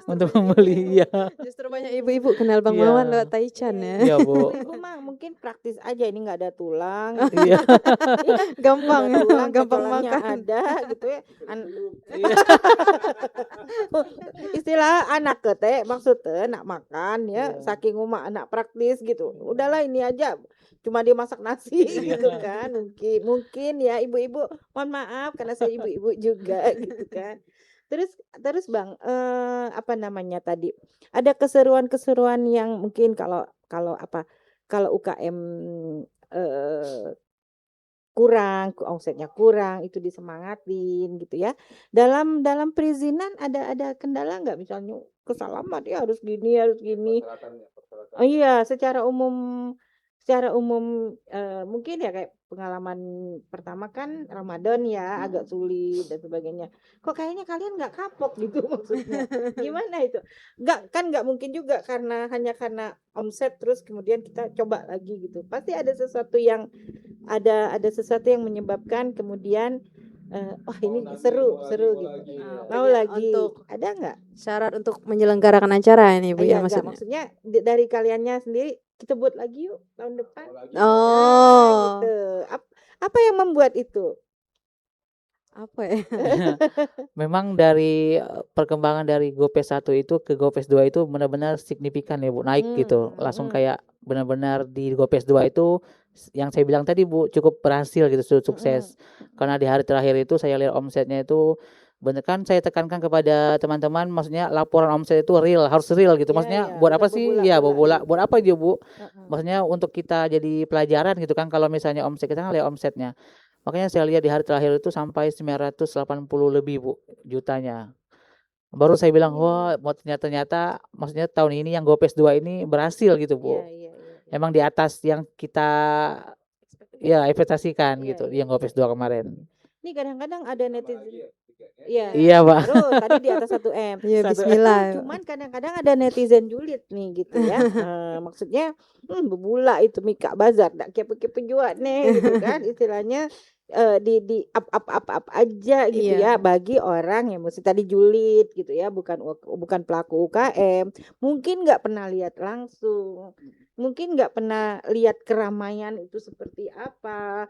untuk membeli ya. Justru banyak ibu-ibu kenal Bang Iya. Mawan lewat Taichan ya. Iya Bu. Ibu mah mungkin praktis aja ini nggak ada tulang. Iya. Gampang, Nggak ada tulang, gampang kocolannya makan. ada gitu ya. Iya. Istilah anak teh maksudnya nak makan ya Iya. saking umak anak praktis gitu. Udahlah ini aja cuma dia masak nasi gitu kan mungkin ya ibu-ibu mohon maaf karena saya ibu-ibu juga gitu kan terus Bang apa namanya tadi ada keseruan-keseruan yang mungkin kalau UKM kurang, omsetnya kurang, itu disemangatin gitu ya. Dalam perizinan ada kendala nggak? Misalnya kesalamat ya harus gini, Oh iya, secara umum mungkin ya kayak pengalaman pertama kan Ramadan ya agak sulit dan sebagainya. Kok kayaknya kalian nggak kapok gitu maksudnya? Gimana itu? Nggak mungkin juga hanya karena omset terus kemudian kita coba lagi gitu. Pasti ada sesuatu yang menyebabkan kemudian wah ini seru gitu. Mau lagi. Untuk Ada nggak? syarat untuk menyelenggarakan acara ini Bu ya Iya, enggak, maksudnya. maksudnya dari kaliannya sendiri kita buat lagi yuk tahun depan. Oh, Gitu. Apa yang membuat itu? apa ya? Memang dari perkembangan dari GoPes 1 itu ke GoPes 2 itu benar-benar signifikan ya Bu, naik gitu. Langsung kayak benar-benar di GoPes 2 itu yang saya bilang tadi Bu, cukup berhasil gitu, sukses. Karena di hari terakhir itu saya lihat omsetnya itu Bener kan saya tekankan kepada teman-teman, maksudnya laporan omset itu real, harus real gitu. Iya, Maksudnya iya, buat nggak apa sih? Ya bebola-bola buat apa aja Bu? Heeh. Maksudnya untuk kita jadi pelajaran gitu kan. Kalau misalnya omset kita kan lihat omsetnya. Makanya saya lihat di hari terakhir itu sampai 980 lebih Bu jutanya. Baru saya bilang, wah ternyata maksudnya tahun ini yang Gopes 2 ini berhasil gitu Iya, Bu. iya, iya. Emang di atas yang kita ya ekspektasikan Iya, gitu, iya, yang iya. Gopes 2 kemarin. Ini kadang-kadang ada netizen. Iya, Iya Pak. baru tadi di atas 1 M. Ya, Satu bismillah. Cuman kadang-kadang ada netizen julid nih gitu ya. Maksudnya bebula itu Mika Bazar dak kepo-kepo juga nih gitu kan istilahnya di up aja gitu ya Iya. bagi orang yang mesti tadi julid gitu ya bukan pelaku UKM mungkin nggak pernah lihat langsung mungkin nggak pernah lihat keramaian itu seperti apa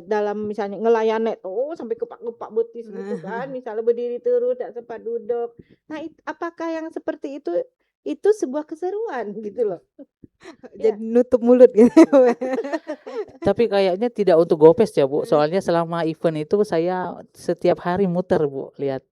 dalam misalnya ngelayan tuh sampai kepak-kepak betis gitu kan misalnya berdiri terus tak sempat duduk nah apakah yang seperti itu sebuah keseruan gitu loh Jadi nutup mulut gitu. Tapi kayaknya tidak untuk Gopes ya Bu, soalnya selama event itu saya setiap hari muter Bu, lihat.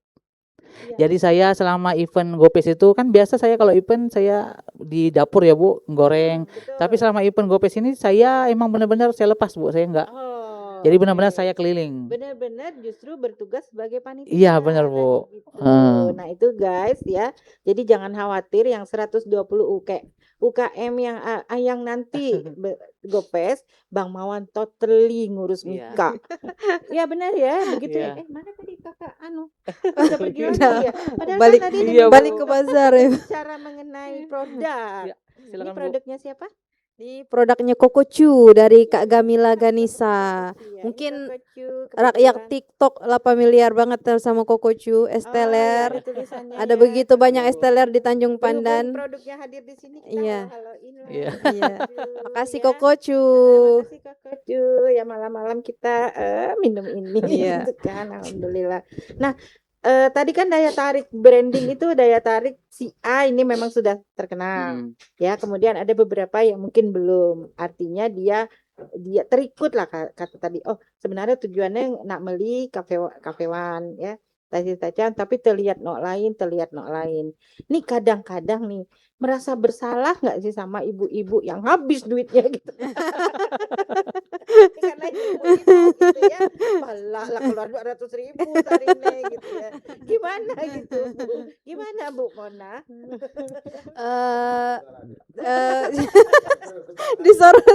Iya. Jadi saya selama event Gopes itu kan biasa saya kalau event saya di dapur ya Bu, goreng. Tapi Betul. selama event Gopes ini saya emang benar-benar saya lepas Bu, saya enggak. Oh, Jadi benar-benar oke. saya keliling. Benar-benar justru bertugas sebagai panitia Iya benar Bu. tadi gitu. Heeh. Nah itu guys ya. Jadi jangan khawatir yang 120 UKM yang nanti Gopes Bang Mawan totally ngurus Iya. Mika. Ya benar ya, begitu ya. Iya. Mana tadi Kakak udah pergi lagi Udah ya. Padahal balik kan tadi Iya, Bu. balik ke bazar ya. bicara mengenai produk. Ya, Ini silakan Bu. produknya siapa? Ini produknya Kokocu dari Kak Gamila Ganisa. Iya, Mungkin ini Kokocu, rakyat kebetulan. TikTok 8 miliar banget sama Oh, Kokocu, ya, esteller. ada tulisannya Ada ya. begitu banyak esteller di Tanjung Berhubung Pandan. produknya hadir di sini kita Iya. halo-haloin lah. Iya. Iya. Aduh, Makasih ya. Kokocu. Makasih Kokocu. Ya malam-malam kita minum ini Iya. gitu kan. Alhamdulillah. Nah, tadi kan daya tarik branding itu daya tarik si A ini memang sudah terkenal. Ya, kemudian ada beberapa yang mungkin belum. Artinya dia terikut lah kata tadi. Oh, sebenarnya tujuannya nak beli kafewan ya. Tajan tapi terlihat nok lain. Nih kadang-kadang nih merasa bersalah nggak sih sama ibu-ibu yang habis duitnya gitu. Karena ibu-ibu gitu ya, malah lah keluar 200.000 hari ini gitu ya. Gimana gitu Bu? Gimana Bu Mona? Eh eh, disorot.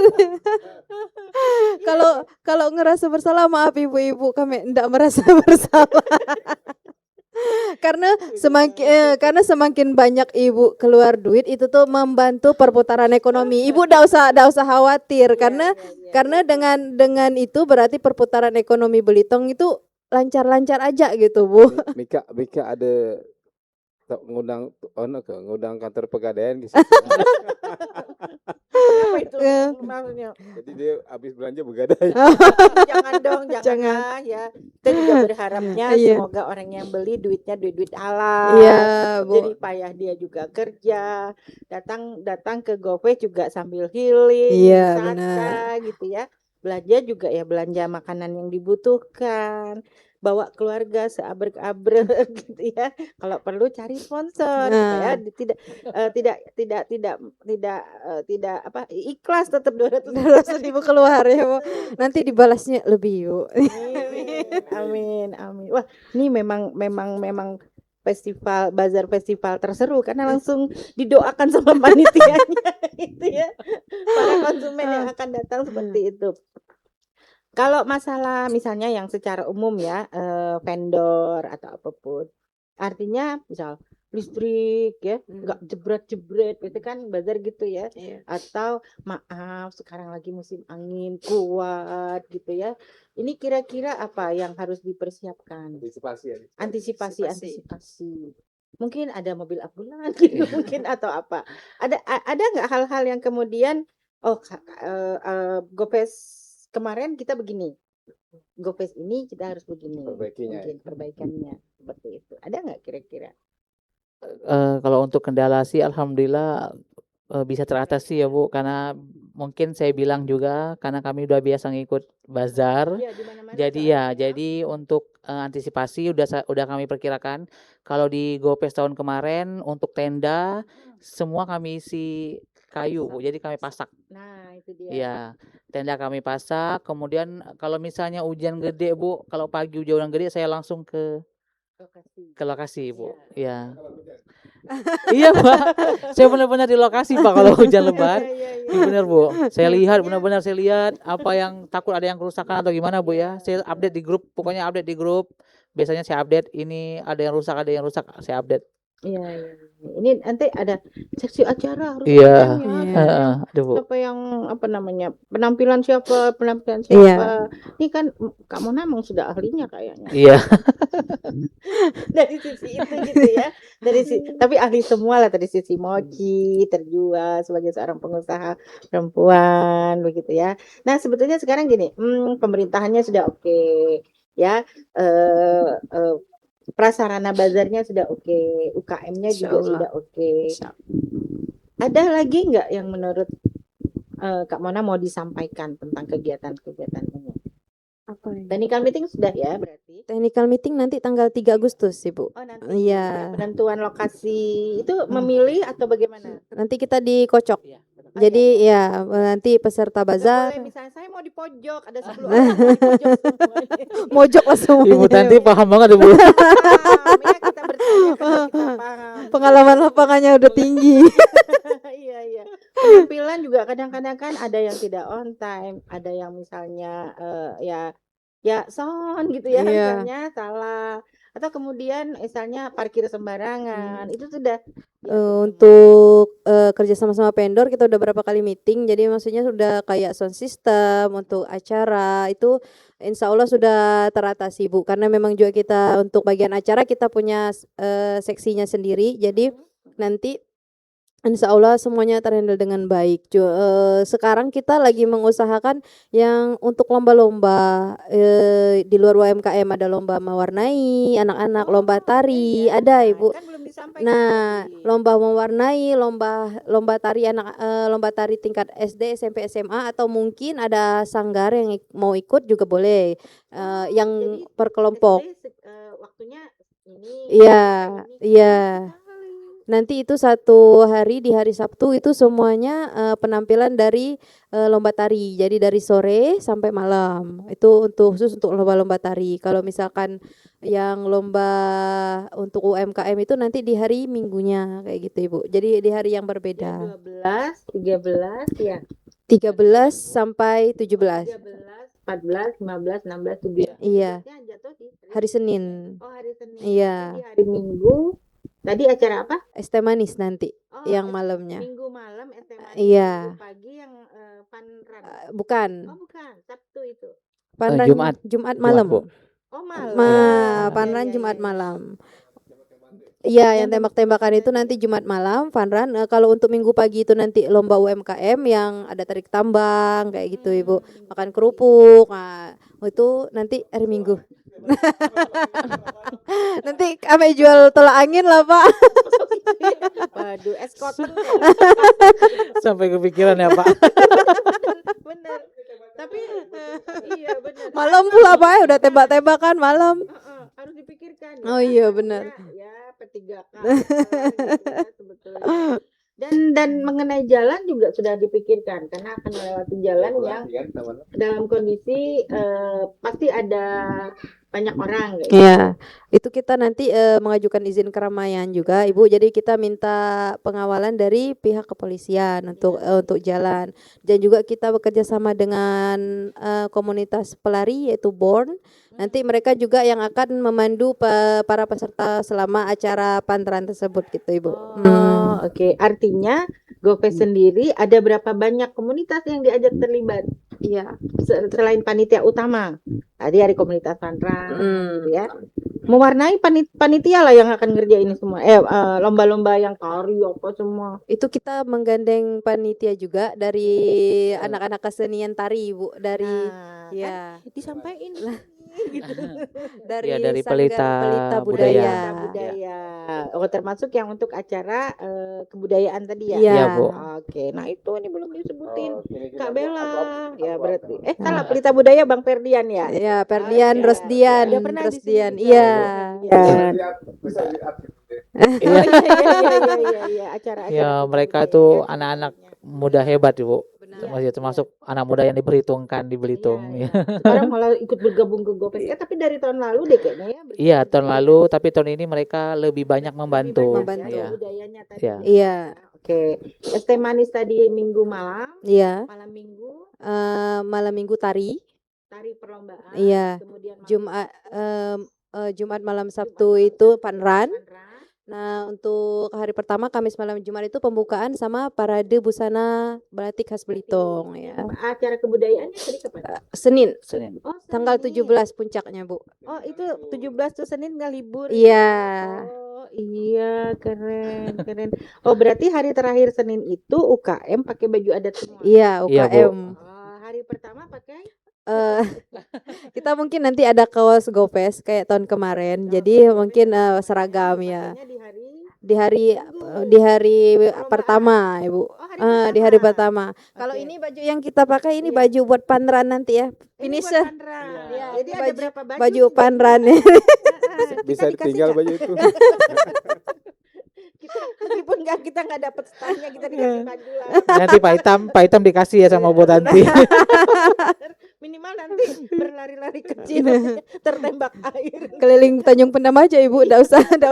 Kalau ngerasa bersalah maaf ibu-ibu kami enggak merasa bersalah. karena semakin banyak ibu keluar duit itu tuh membantu perputaran ekonomi. Ibu enggak usah khawatir karena dengan itu berarti perputaran ekonomi Belitung itu lancar-lancar aja gitu, Bu. Mika ada ngundang kantor pegadaian gitu. Apa itu maksudnya? Jadi dia habis belanja begadai. Jangan dong, jangan ya. Kita juga berharapnya Iya. semoga orang yang beli duitnya duit halal. Iya, Bu. Jadi payah dia juga kerja, datang ke GoPay juga sambil healing, Iya, wisata benar. gitu ya. Belanja juga ya belanja makanan yang dibutuhkan. Bawa keluarga seabrek-abrek gitu ya. Kalau perlu cari sponsor supaya Nah. tidak ikhlas tetap 200.000 200.000 keluar ya, Bu. Nanti dibalasnya lebih, Bu. Amin. Wah, ini memang bazar festival terseru karena langsung didoakan sama panitianya itu ya. Para konsumen yang akan datang seperti itu. Kalau masalah misalnya yang secara umum ya, vendor atau apapun. Artinya misal listrik ya, nggak jebret-jebret itu kan bazar gitu ya. Iya. Atau maaf sekarang lagi musim angin kuat gitu ya. Ini kira-kira apa yang harus dipersiapkan? Antisipasi. Mungkin ada mobil ambulan gitu mungkin atau apa. Ada nggak hal-hal yang kemudian Gopes kemarin kita begini. Gopes ini kita harus begini. Mungkin perbaikannya seperti itu. Ada nggak kira-kira? Kalau untuk kendala sih alhamdulillah bisa teratasi ya Bu, karena mungkin saya bilang juga karena kami udah biasa ngikut bazar. Iya, di mana-mana Jadi soalnya. jadi untuk antisipasi udah kami perkirakan kalau di GoFest tahun kemarin untuk tenda semua kami isi kayu Bu, jadi kami pasak. Nah, itu dia. Iya, tenda kami pasak. Kemudian kalau misalnya hujan gede Bu, kalau pagi hujan gede saya langsung ke lokasi Bu. Iya. Iya Pak, saya benar-benar di lokasi Pak kalau hujan lebat. Iya benar Bu, saya lihat benar-benar saya lihat apa yang takut ada yang kerusakan atau gimana Bu ya. Saya update di grup, pokoknya update di grup. Biasanya saya update ini ada yang rusak, saya update. Iya. Ini nanti ada seksi acara harus Iya. on time ya. Heeh, aduh Bu. Siapa yang penampilan siapa. Iya. Ini kan Kak Mona emang sudah ahlinya kayaknya. Iya. Dari sisi itu gitu ya. Tapi ahli semua lah, dari sisi mochi, terjual sebagai seorang pengusaha perempuan begitu ya. Nah, sebetulnya sekarang gini, pemerintahannya sudah oke ya. Prasarana bazarnya sudah oke, UKM-nya juga Insyaallah. sudah oke. Ada lagi nggak yang menurut Kak Mona mau disampaikan tentang kegiatan-kegiatan ini? Apa ya? Technical meeting sudah ya berarti? Technical meeting nanti tanggal 3 Agustus Ibu. Oh, nanti Iya. penentuan lokasi itu memilih atau bagaimana? Nanti kita dikocok. Iya, benar. Jadi ya nanti peserta Nggak bazar boleh, misalnya saya mau di pojok, ada 10 orang mau di pojok semuanya. mojok lah semuanya. Ibu Tanti paham banget Ibu. Paham, ya kita bertanya kalau kita paham. Pengalaman lapangannya udah tinggi. Iya. Penampilan juga kadang-kadang kan ada yang tidak on time, ada yang misalnya ya son gitu ya, Iya. misalnya salah, atau kemudian misalnya parkir sembarangan, itu sudah Untuk kerja sama vendor kita udah berapa kali meeting, jadi maksudnya sudah kayak sound system untuk acara itu insya Allah sudah teratasi Bu, karena memang juga kita untuk bagian acara kita punya seksinya sendiri, jadi nanti insya Allah semuanya terhandle dengan baik. Sekarang kita lagi mengusahakan yang untuk lomba-lomba di luar UMKM, ada lomba mewarnai anak-anak, lomba tari ada Ibu. kan belum disampaikan Nah, tadi. lomba mewarnai, lomba tari lomba tari tingkat SD, SMP, SMA, atau mungkin ada sanggar yang mau ikut juga boleh. Yang Jadi per kelompok. waktunya ini. Iya, ini, iya. sekali. Nanti itu satu hari di hari Sabtu itu semuanya penampilan dari lomba tari. Jadi dari sore sampai malam. Itu khusus untuk lomba-lomba tari. Kalau misalkan yang lomba untuk UMKM itu nanti di hari Minggunya kayak gitu Ibu. Jadi di hari yang Ya, berbeda. 12, 13 ya. 13 sampai 17. 13, 14, 15, 16, 17. Iya. Ya, jatuh di Hari Senin. Oh, hari Senin. Iya. Jadi hari Minggu. Tadi acara apa? Es teh manis nanti Oh, yang malamnya. Minggu malam SMA. Iya. Minggu pagi yang Panran. Bukan. Oh, bukan. Sabtu itu. Panran Jumat malam. Bu. Oh, malam. Panran Ya, Jumat ya. malam. Iya, yang tembak-tembakan itu nanti Jumat malam, Panran. Kalau untuk Minggu pagi itu nanti lomba UMKM yang ada tarik tambang kayak gitu Ibu. Makan kerupuk. Nah, itu nanti hari Minggu. Nanti kami jual tolak angin lah Pak. Waduh, es cotton. Sampai kepikiran ya Pak. Bener. Tapi iya bener. Malam pula Pak, udah tembak-tembakan malam. Harus dipikirkan. Oh iya, benar. Ya, P3K gitu ya, sebetulnya. Dan mengenai jalan juga sudah dipikirkan karena akan melewati jalan yang dalam kondisi pasti ada banyak orang gitu. Iya, itu kita nanti mengajukan izin keramaian juga Ibu. Jadi kita minta pengawalan dari pihak kepolisian untuk jalan. Dan juga kita bekerja sama dengan komunitas pelari yaitu Born. Nanti mereka juga yang akan memandu para peserta selama acara pantaran tersebut gitu Ibu. Oh, oke. Artinya GoFest sendiri ada berapa banyak komunitas yang diajak terlibat? Iya. Selain panitia utama. Tadi hari komunitas Panran gitu ya. Mewarnai panitia lah yang akan ngerjain ini semua. Lomba-lomba yang tari apa semua. Itu kita menggandeng panitia juga dari anak-anak kesenian tari Ibu, dari Nah, ya. kan disampaikan gitu. Dari Iya, dari Sanggar Pelita Pelita Budaya. Budaya. Pelita Budaya. Oh, termasuk yang untuk acara kebudayaan tadi ya? Iya. Iya, Bu. Oke, nah itu ini belum disebutin. Sini Kak kita Bella, ya aku berarti. apa? Salah, Pelita Budaya Bang Ferdian ya? Ya, Ferdian, Oke. Rosdian, Udah pernah di sini Rosdian. juga, Iya. Bang Ferdian. Bisa lihat gitu deh. Oh iya, acara-acara Ya, Pelita mereka Budaya tuh ya, anak-anak biasanya. muda hebat, Bu. Benar. Masih termasuk anak muda yang diperhitungkan di Belitung. Iya. Sekarang malah ikut bergabung ke GoPes. Tapi dari tahun lalu deh kayaknya ya. Iya, bergabung tahun ke lalu, tapi tahun ini mereka lebih banyak Lebih membantu. banyak Iya. ya budayanya tadi. Iya. Iya. Oke. Es teh manis tadi minggu malam, Iya. malam minggu Malam minggu tari. tari perlombaan. Iya. Kemudian malam Jumat malam Sabtu itu panran. Panran. Nah, untuk hari pertama Kamis malam Jumat itu pembukaan sama parade busana batik khas Belitung ya. Acara kebudayaannya tadi kapan? Senin, Senin. Oh, tanggal Senin. 17 puncaknya, Bu. Oh, itu 17 tuh Senin nggak libur. Iya. Oh, iya, keren. Oh, berarti hari terakhir Senin itu UKM pakai baju adat semua. Iya, Iya, Bu. UKM. Oh, hari pertama pakai Eh, kita mungkin nanti ada kaos GoFest kayak tahun kemarin. Jadi mungkin seragam ya. pakainya di hari Di hari pertama, Ibu. hari Di hari pertama. Kalau Oke. ini baju yang kita pakai ini Iya. baju buat panran nanti ya. Ini buat Finisher. Panran. Iya, Jadi ini ada baju- berapa baju? Baju panran ya. Bisa dikasih ditinggal nggak? baju itu. Kita meskipun kita nggak dapet startnya kita dikasih baju lah. Nanti Pak Hitam dikasih ya sama Bu Tanti. Minimal nanti berlari-lari kecil tertembak air. Keliling Tanjung Pendam aja, Ibu. Nggak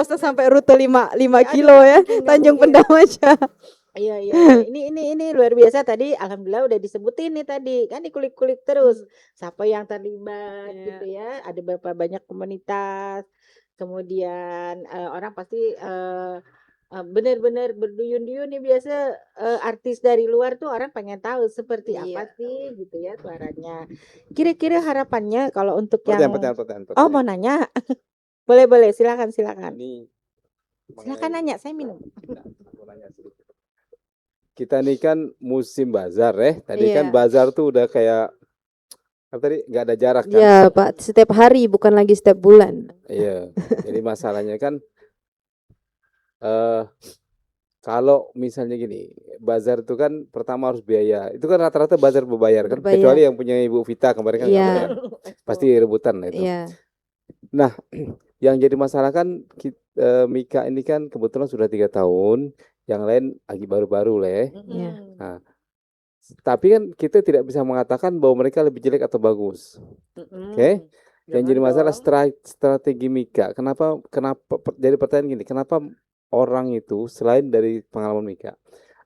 usah sampai rute 5 kilo ya. mungkin nggak Tanjung mungkin. Pendam aja. Iya. Ini luar biasa tadi. Alhamdulillah udah disebutin nih tadi kan dikulik-kulik terus. Siapa yang terlibat Iya. gitu ya? Ada berapa banyak komunitas. Kemudian orang pasti benar-benar berduyun-duyun nih biasa artis dari luar tuh orang pengen tahu seperti Iya. apa sih gitu ya suaranya. Kira-kira harapannya kalau untuk yang Pertanyaan. Oh mau nanya? Boleh silakan. Ini Silakan mengenai- nanya, saya minum. Nah, mau nanya sedikit. Kita nih kan musim bazar ya. Tadi kan Iya. bazar tuh udah kayak apa tadi nggak ada jarak kan? Ya, Pak. Setiap hari bukan lagi setiap bulan. Iya. Jadi masalahnya kan kalau misalnya gini, bazar itu kan pertama harus biaya. Itu kan rata-rata bazar berbayar kan, Berbayar. kecuali yang punya Ibu Vita kemarin kan nggak Iya. bayar. Pasti rebutan lah itu. Iya. Yang jadi masalah kan Mika ini kan kebetulan sudah 3 tahun, yang lain lagi baru-baru lah ya. Iya. Tapi kan kita tidak bisa mengatakan bahwa mereka lebih jelek atau bagus. Oke. Yang jadi masalah strategi Mika. Kenapa jadi pertanyaan gini, kenapa orang itu selain dari pengalaman Mika,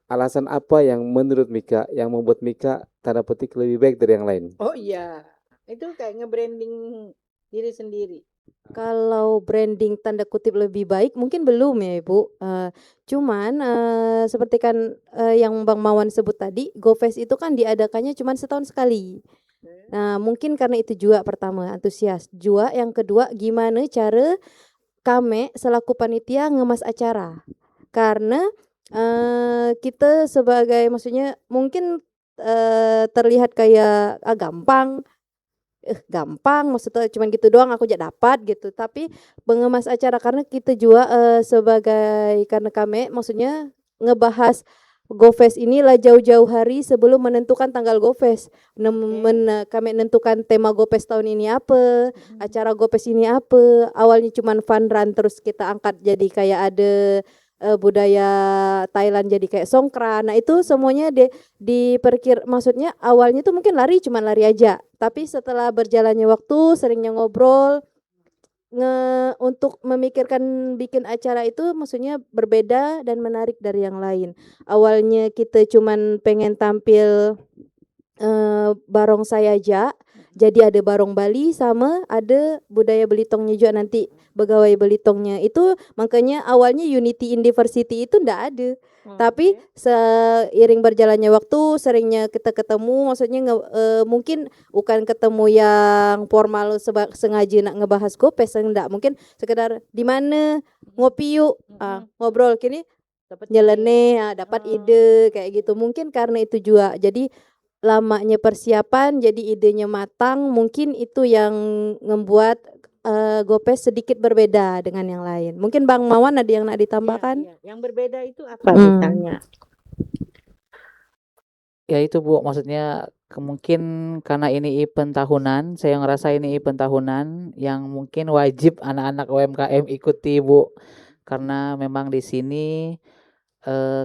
alasan apa yang menurut Mika yang membuat Mika tanda petik lebih baik dari yang lain? Oh iya, itu kayak nge-branding diri sendiri. Kalau branding tanda kutip lebih baik mungkin belum ya, Ibu. Cuman seperti kan yang Bang Mawan sebut tadi, GoFest itu kan diadakannya cuman setahun sekali. Nah, mungkin karena itu juga pertama antusias. Juga yang kedua gimana cara kami selaku panitia ngemas acara. Karena kita sebagai maksudnya mungkin terlihat kayak gampang maksudnya cuman gitu doang aku aja dapat gitu, tapi mengemas acara karena kita juga karena kami maksudnya ngebahas GoFest inilah jauh-jauh hari sebelum menentukan tanggal GoFest. Kami menentukan tema GoFest tahun ini apa, acara GoFest ini apa. Awalnya cuman fun run terus kita angkat jadi kayak ada budaya Thailand jadi kayak songkran. Nah, itu semuanya maksudnya awalnya tuh mungkin cuman lari aja. Tapi setelah berjalannya waktu, seringnya ngobrol untuk memikirkan bikin acara itu maksudnya berbeda dan menarik dari yang lain. Awalnya kita cuman pengen tampil barongsai aja, jadi ada barong Bali sama ada budaya Belitongnya juga nanti pegawai Belitongnya itu, makanya awalnya Unity in Diversity itu ndak ada. Tapi seiring berjalannya waktu, seringnya kita ketemu, maksudnya mungkin bukan ketemu yang formal sengaja nak ngebahas GoFest, enggak, mungkin sekedar di mana ngopi yuk, ngobrol kini nyeleneh, dapat ide kayak gitu. Mungkin karena itu juga. Jadi lamanya persiapan jadi idenya matang, mungkin itu yang membuat GoPes sedikit berbeda dengan yang lain. Mungkin Bang Mawan ada yang nak ditambahkan? Iya. Yang berbeda itu apa Hmm. misalnya? Ya itu Bu, maksudnya mungkin karena ini event tahunan, saya ngerasa ini event tahunan yang mungkin wajib anak-anak UMKM ikuti Bu. Karena memang di sini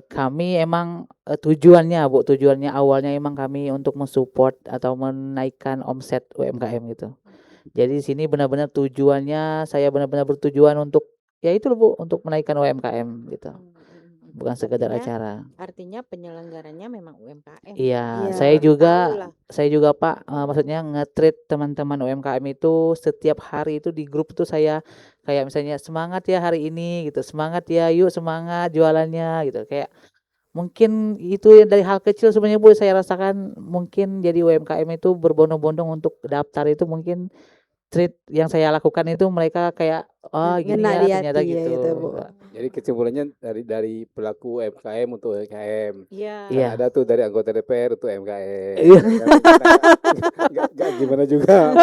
kami emang tujuannya Bu, tujuannya awalnya emang kami untuk mensupport atau menaikkan omset UMKM gitu. Jadi di sini benar-benar tujuannya saya benar-benar bertujuan untuk ya itu loh Bu, untuk menaikkan UMKM gitu. Bukan sekedar acara. Artinya penyelenggaranya memang UMKM. Iya, Iya. saya Tahulah. juga Pak, maksudnya nge-treat teman-teman UMKM itu setiap hari itu di grup tuh saya kayak misalnya semangat ya hari ini gitu, semangat ya yuk semangat jualannya gitu. Kayak mungkin itu yang dari hal kecil sebenarnya Bu saya rasakan mungkin jadi UMKM itu berbondong-bondong untuk daftar itu mungkin treat yang saya lakukan itu mereka kayak oh gini Ngena ya di ternyata hati ya gitu. gitu, Bu. Jadi kesimpulannya dari pelaku UMKM untuk UMKM. Iya. Kan Iya. ada tuh dari anggota DPR untuk UMKM. Iya. Nggak gimana juga.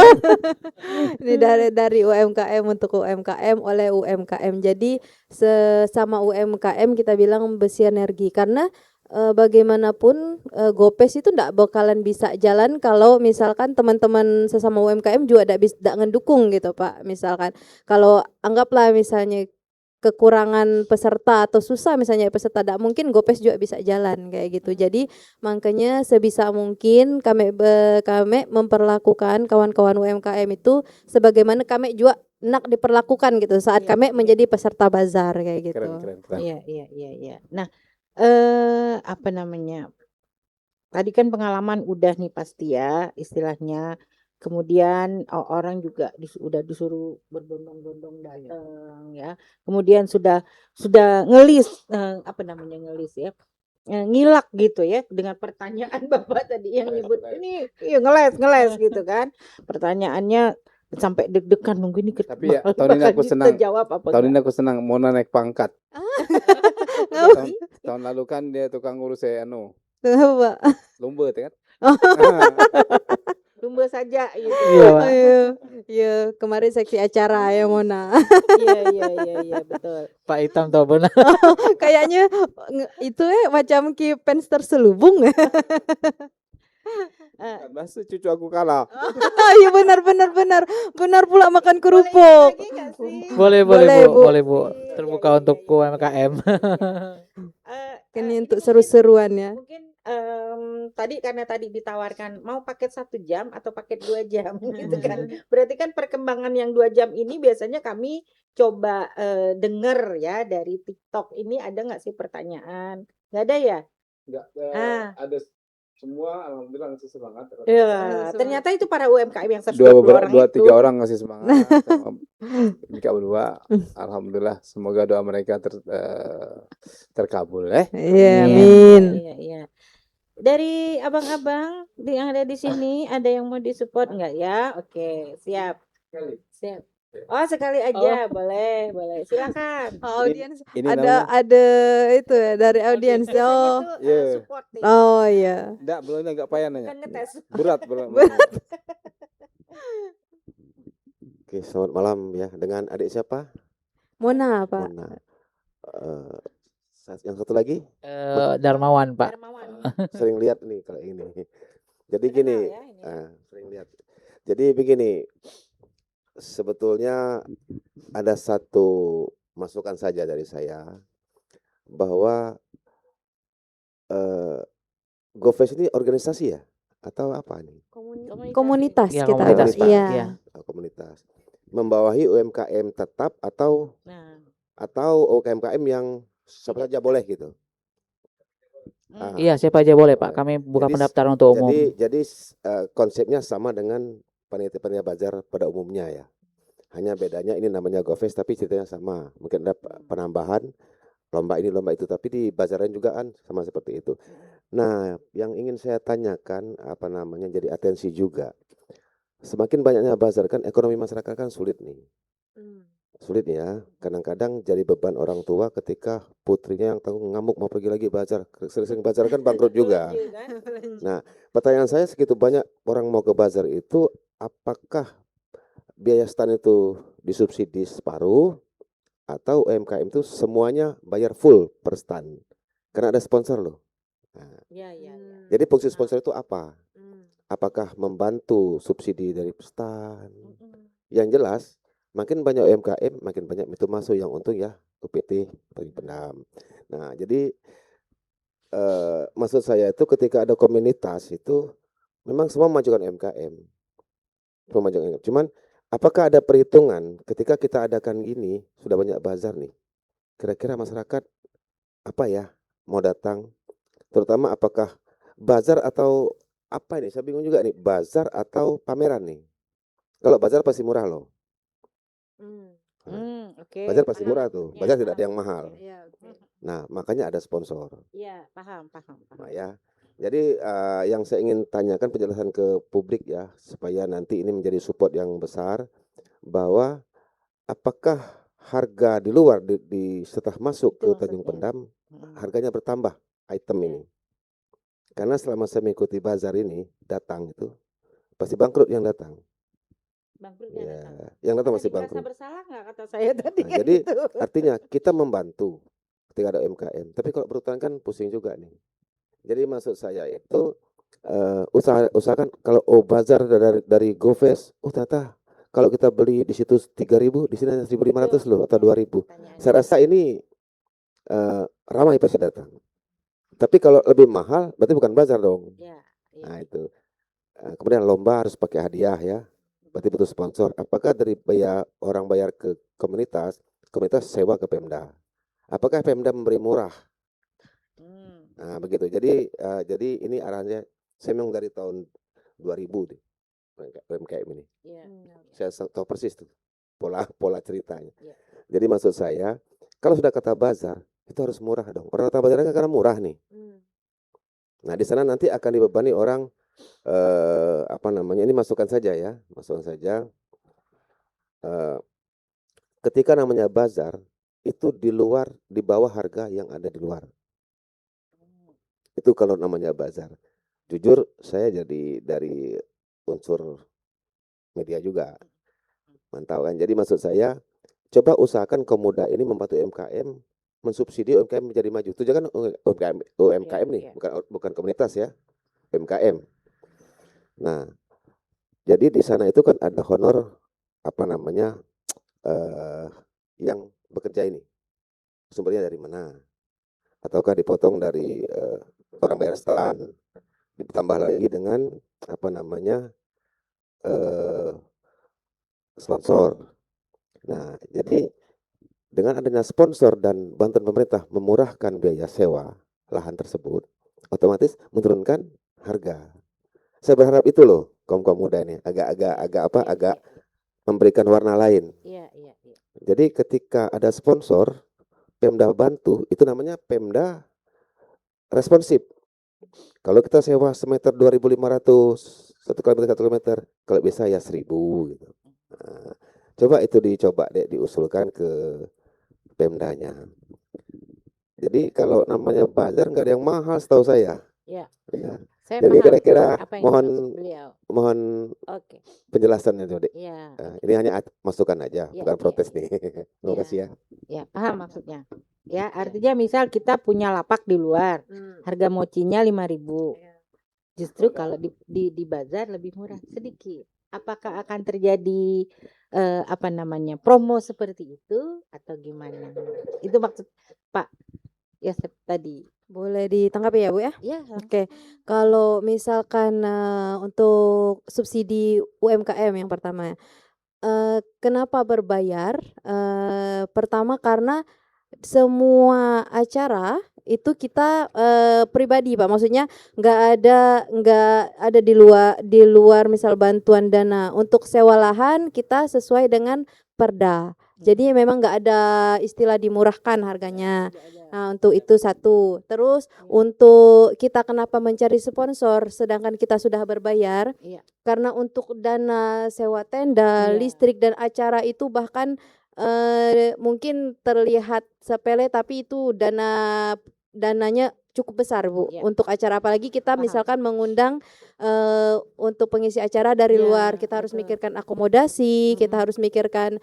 Ini dari UMKM untuk UMKM oleh UMKM. Jadi sesama UMKM kita bilang bersinergi karena bagaimanapun GoPes itu ndak bakalan bisa jalan kalau misalkan teman-teman sesama UMKM juga ndak ngedukung gitu Pak. Misalkan kalau anggaplah misalnya kekurangan peserta atau susah misalnya peserta tidak mungkin GoPes juga bisa jalan kayak gitu. Jadi makanya sebisa mungkin kami memperlakukan kawan-kawan UMKM itu sebagaimana kami juga nak diperlakukan gitu saat Iya, kami iya. menjadi peserta bazar kayak gitu. Keren. Iya. Nah, apa namanya? Tadi kan pengalaman udah nih pasti ya istilahnya. Kemudian orang juga udah disuruh berbondong-bondong datang ya. Kemudian sudah ngelis apa namanya ngelis ya. Ngilak gitu ya dengan pertanyaan Bapak tadi yang nyebut ini iya ngeles gitu kan. Pertanyaannya sampai deg-degan nunggu ini Tapi ya, bakal tahun ini aku senang. dijawab apa Tahun ini enggak. aku senang Mona naik pangkat. Ngapain? Tahun lalu kan dia tukang ngurus Kenapa? lumba kan. Lumba saja gitu. Iya, Oh, Pak. iya, kemarin seksi acara ya Mona. Iya betul. Pak Hitam tahu benar. Kayaknya itu macam ki fans terselubung. Masuk cucu aku kalah. Iya benar pula makan Boleh kerupuk. lagi nggak sih? Boleh Boleh, Bu. Bu. Terbuka Iya, untuk iya. UMKM. Ini Ini untuk mungkin- seru-seruan ya. Mungkin tadi karena tadi ditawarkan mau paket 1 jam atau paket 2 jam gitu kan. Berarti kan perkembangan yang 2 jam ini biasanya kami coba denger ya dari TikTok. Ini ada nggak sih pertanyaan? Nggak ada ya? Enggak, ada semua alhamdulillah ngasih semangat. Ya, ternyata itu para UMKM yang 120 orang Dua itu. tiga orang ngasih semangat sama Mika berdua. Alhamdulillah semoga doa mereka terkabul Iya, Amin. amin. Iya. Dari abang-abang yang ada di sini ada yang mau disupport nggak ya? Oke, siap. Oh, sekali aja, boleh. Silakan. Audiens Ini ada itu ya dari audiens. Biasanya Oh. tuh Iya. support nih. Oh iya. Enggak, belum enggak payah nanya. Bukan ngetes. Berat. Oke, selamat malam ya. Dengan adik siapa? Mona, Pak. Mona. Yang satu lagi Darmawan, Pak. Darmawan. sering lihat nih kalau ini. Jadi Kenal gini, ya ini. sering lihat. Jadi begini, sebetulnya ada satu masukan saja dari saya bahwa GoFest ini organisasi ya atau apa nih? Komunitas Iya, kita. komunitas, Pak. Iya. Iya. Komunitas. Membawahi UMKM tetap atau Nah, UMKM yang siapa saja boleh gitu. Ah, Iya, siapa aja boleh, Pak. boleh. Kami buka Jadi- pendaftaran untuk umum. Jadi konsepnya sama dengan panitia bazar pada umumnya ya. Hanya bedanya ini namanya GoFest tapi ceritanya sama. Mungkin ada penambahan lomba ini lomba itu tapi di bazaran juga kan sama seperti itu. Nah, yang ingin saya tanyakan jadi atensi juga. Semakin banyaknya bazar kan ekonomi masyarakat kan sulit nih. sulit ya. Kadang-kadang jadi beban orang tua ketika putrinya yang tanggung ngamuk mau pergi lagi bazar. Sering-sering bazar kan bangkrut juga. Nah, pertanyaan saya segitu banyak orang mau ke bazar itu, apakah biaya stand itu disubsidi separuh atau UMKM itu semuanya bayar full per stand? Karena ada sponsor loh. Nah, Iya, iya, iya. jadi fungsi sponsor itu apa? Hmm. Apakah membantu subsidi dari stand? Mm-mm. Yang jelas, makin banyak UMKM, makin banyak pintu masuk yang untung ya UPT bagi pendam. Nah, jadi maksud saya itu ketika ada komunitas itu memang semua memajukan UMKM. Semua memajukan UMKM. Cuman apakah ada perhitungan ketika kita adakan gini, sudah banyak bazar nih. Kira-kira masyarakat apa ya mau datang? Terutama apakah bazar atau apa ini? Saya bingung juga nih, bazar atau pameran nih. Kalau bazar pasti murah loh. Oke, Bazar pasti paham murah tuh. maksudnya, Bazar tidak ada paham yang mahal. maksudnya. Iya, oke. Nah, makanya ada sponsor. Iya, paham, paham, Nah, paham. ya. Jadi yang saya ingin tanyakan penjelasan ke publik ya, supaya nanti ini menjadi support yang besar, bahwa apakah harga di luar setelah masuk Itu ke Tanjung maksudnya. Pendam, Mm-mm. harganya bertambah item Iya. ini. Karena selama saya mengikuti bazar ini, datang itu pasti bangkrut yang datang. Bangkrutnya Ya, datang. yang datang Karena pasti merasa bangkrut. bersalah nggak kata saya tadi Nah, kan jadi itu. artinya kita membantu ketika ada UMKM. Tapi kalau berhutang kan pusing juga nih. Jadi maksud saya itu usahakan kalau bazar dari GoFest, ternyata kalau kita beli di situ 3.000, di sini hanya 1.500 loh atau 2.000. Pertanyaannya. Saya rasa ini ramai pasti datang. Tapi kalau lebih mahal berarti bukan bazar dong. Iya, iya. Nah itu. Kemudian lomba harus pakai hadiah ya. Berarti butuh sponsor. Apakah dari orang bayar ke komunitas sewa ke Pemda? Apakah Pemda memberi murah? Nah, begitu. Jadi ini arahnya saya memang dari tahun 2000 deh UMKM ini. Iya. Saya tahu persis tuh pola ceritanya. Iya. Jadi maksud saya, kalau sudah kata bazar, itu harus murah dong. Orang kata bazarnya kan karena murah nih. Nah, di sana nanti akan dibebani orang apa namanya? Ini masukan saja ya, masukan saja. Ketika namanya bazar, itu di bawah harga yang ada di luar. Itu kalau namanya bazar. Jujur saya jadi dari unsur media juga mantau kan. Jadi maksud saya coba usahakan kaum muda ini membantu UMKM, mensubsidi UMKM menjadi maju. Itu jangan UMKM nih, bukan komunitas ya, UMKM. Nah, jadi di sana itu kan ada honor apa namanya yang bekerja ini. Sumbernya dari mana? Ataukah dipotong dari orang bayar stand? Ditambah lagi dengan apa namanya sponsor. Nah, jadi dengan adanya sponsor dan bantuan pemerintah memurahkan biaya sewa lahan tersebut, otomatis menurunkan harga. Saya berharap itu loh kaum muda ini agak memberikan warna lain. Iya, iya, iya. Jadi ketika ada sponsor, Pemda bantu, itu namanya Pemda responsif. Kalau kita sewa semeter 2.500, 1 kilometer, kalau bisa ya 1.000 gitu. Nah, coba itu diusulkan ke Pemdanya. Jadi kalau namanya bazar nggak ada yang mahal setahu saya. Iya. Ya. Saya Jadi paham kira-kira apa yang mohon dimaksud beliau. mohon Oke. penjelasannya tuh, Dek. Iya. Ini hanya masukan aja, Iya, bukan iya, protes iya. nih. Terima kasih ya. Ya, paham maksudnya. Ya, artinya misal kita punya lapak di luar, harga mocinya 5.000. Justru kalau di bazar lebih murah sedikit. Apakah akan terjadi apa namanya promo seperti itu atau gimana? Itu maksud Pak Yosep tadi. Boleh ditanggapi ya Bu ya? Ya, Oke, kalau misalkan untuk subsidi UMKM yang pertama, kenapa berbayar? Pertama karena semua acara itu kita pribadi Pak, maksudnya nggak ada di luar misal bantuan dana untuk sewa lahan kita sesuai dengan perda. Jadi memang nggak ada istilah dimurahkan harganya. Nah, untuk itu satu. Terus untuk kita kenapa mencari sponsor sedangkan kita sudah berbayar? Iya. Karena untuk dana sewa tenda, Iya. listrik dan acara itu bahkan mungkin terlihat sepele tapi itu dananya cukup besar Bu Ya. untuk acara, apalagi kita Paham. misalkan mengundang untuk pengisi acara dari Ya, luar, kita harus betul. mikirkan akomodasi, kita Mm-mm. harus mikirkan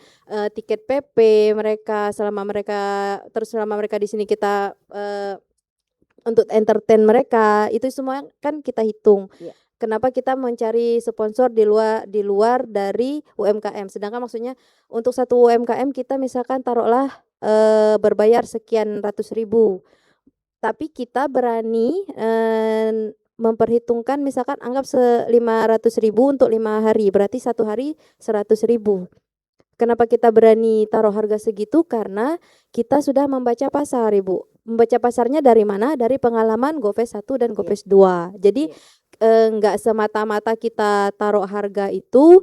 tiket PP mereka selama mereka di sini, kita untuk entertain mereka, itu semua kan kita hitung. Ya. Kenapa kita mencari sponsor di luar dari UMKM, sedangkan maksudnya untuk satu UMKM kita misalkan taruhlah berbayar sekian ratus ribu, tapi kita berani memperhitungkan misalkan anggap 500.000 untuk 5 hari, berarti 1 hari 100.000. Kenapa kita berani taruh harga segitu? Karena kita sudah membaca pasar, Ibu. Membaca pasarnya dari mana? Dari pengalaman GoFest 1 dan GoFest 2. Jadi enggak semata-mata kita taruh harga itu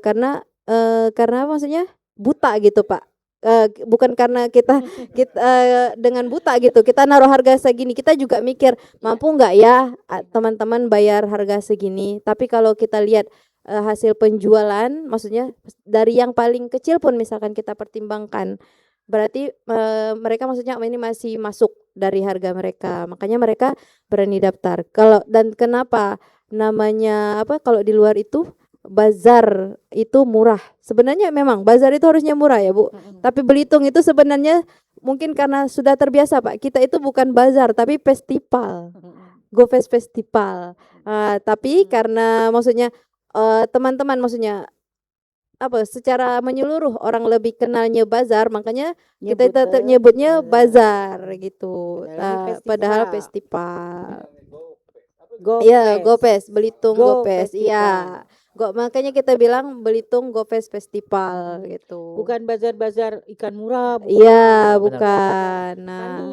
karena maksudnya buta gitu, Pak. Bukan karena kita dengan buta gitu, kita naruh harga segini, kita juga mikir mampu nggak ya teman-teman bayar harga segini. Tapi kalau kita lihat hasil penjualan, maksudnya dari yang paling kecil pun misalkan kita pertimbangkan, berarti mereka maksudnya ini masih masuk dari harga mereka, makanya mereka berani daftar. Dan kenapa namanya kalau di luar itu bazar itu murah, sebenarnya memang bazar itu harusnya murah ya Bu, tapi Belitung itu sebenarnya mungkin karena sudah terbiasa Pak, kita itu bukan bazar tapi festival, GoFest Festival. Tapi karena maksudnya teman-teman maksudnya secara menyeluruh orang lebih kenalnya bazar, makanya kita tetap nyebutnya bazar gitu. Padahal festival. Iya, GoFest Belitung GoFest. Iya. Makanya kita bilang Belitung GoFest Festival gitu. Bukan bazar-bazar ikan murah, Iya, Benar. bukan. Nah,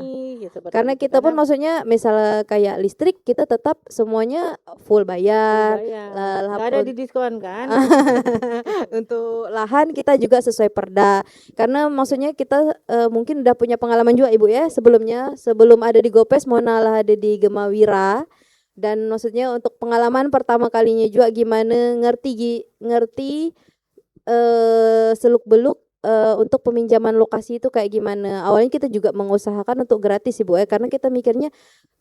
karena kita pun maksudnya misalnya kayak listrik kita tetap semuanya full bayar. Nggak ada di diskon kan? Untuk lahan kita juga sesuai perda. Karena maksudnya kita mungkin udah punya pengalaman juga Ibu ya sebelumnya, sebelum ada di GoFest Monalah ada di Gemawira. Dan maksudnya untuk pengalaman pertama kalinya juga gimana ngerti seluk-beluk untuk peminjaman lokasi itu kayak gimana. Awalnya kita juga mengusahakan untuk gratis Ibu ya, karena kita mikirnya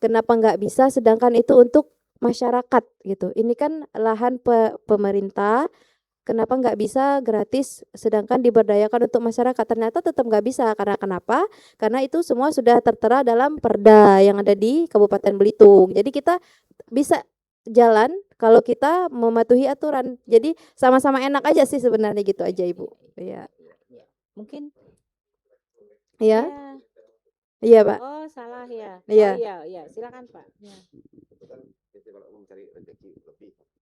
kenapa nggak bisa sedangkan itu untuk masyarakat gitu. Ini kan lahan pemerintah, kenapa nggak bisa gratis sedangkan diberdayakan untuk masyarakat? Ternyata tetap nggak bisa. Karena kenapa? Karena itu semua sudah tertera dalam perda yang ada di Kabupaten Belitung. Jadi kita bisa jalan kalau kita mematuhi aturan. Jadi sama-sama enak aja sih sebenarnya gitu aja Ibu. Iya. Mungkin. Iya. Iya Pak. Oh salah ya. Iya. Oh iya silakan Pak.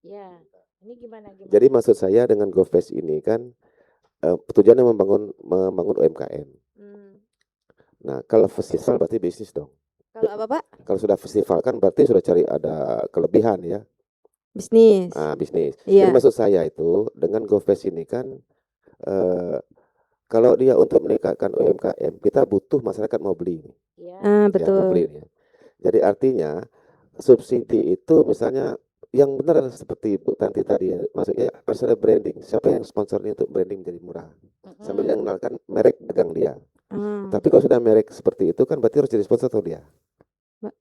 Ya. Ini gimana? Jadi maksud saya dengan GoFest ini kan tujuannya membangun UMKM. Nah, kalau festival berarti bisnis dong. Kalau apa Pak? Kalau sudah festival kan berarti sudah cari ada kelebihan ya. Bisnis. Bisnis. Iya. Jadi maksud saya itu dengan GoFest ini kan kalau dia untuk meningkatkan UMKM, kita butuh masyarakat mau beli. Betul. Ya, mau beli, ya. Jadi artinya subsidi itu misalnya yang benar seperti Bu Tanti tadi ya, maksudnya harus ada branding. Siapa yang sponsornya untuk branding menjadi murah, sambil dia mengenalkan merek dagang dia. Tapi kalau sudah merek seperti itu kan berarti harus jadi sponsor atau dia.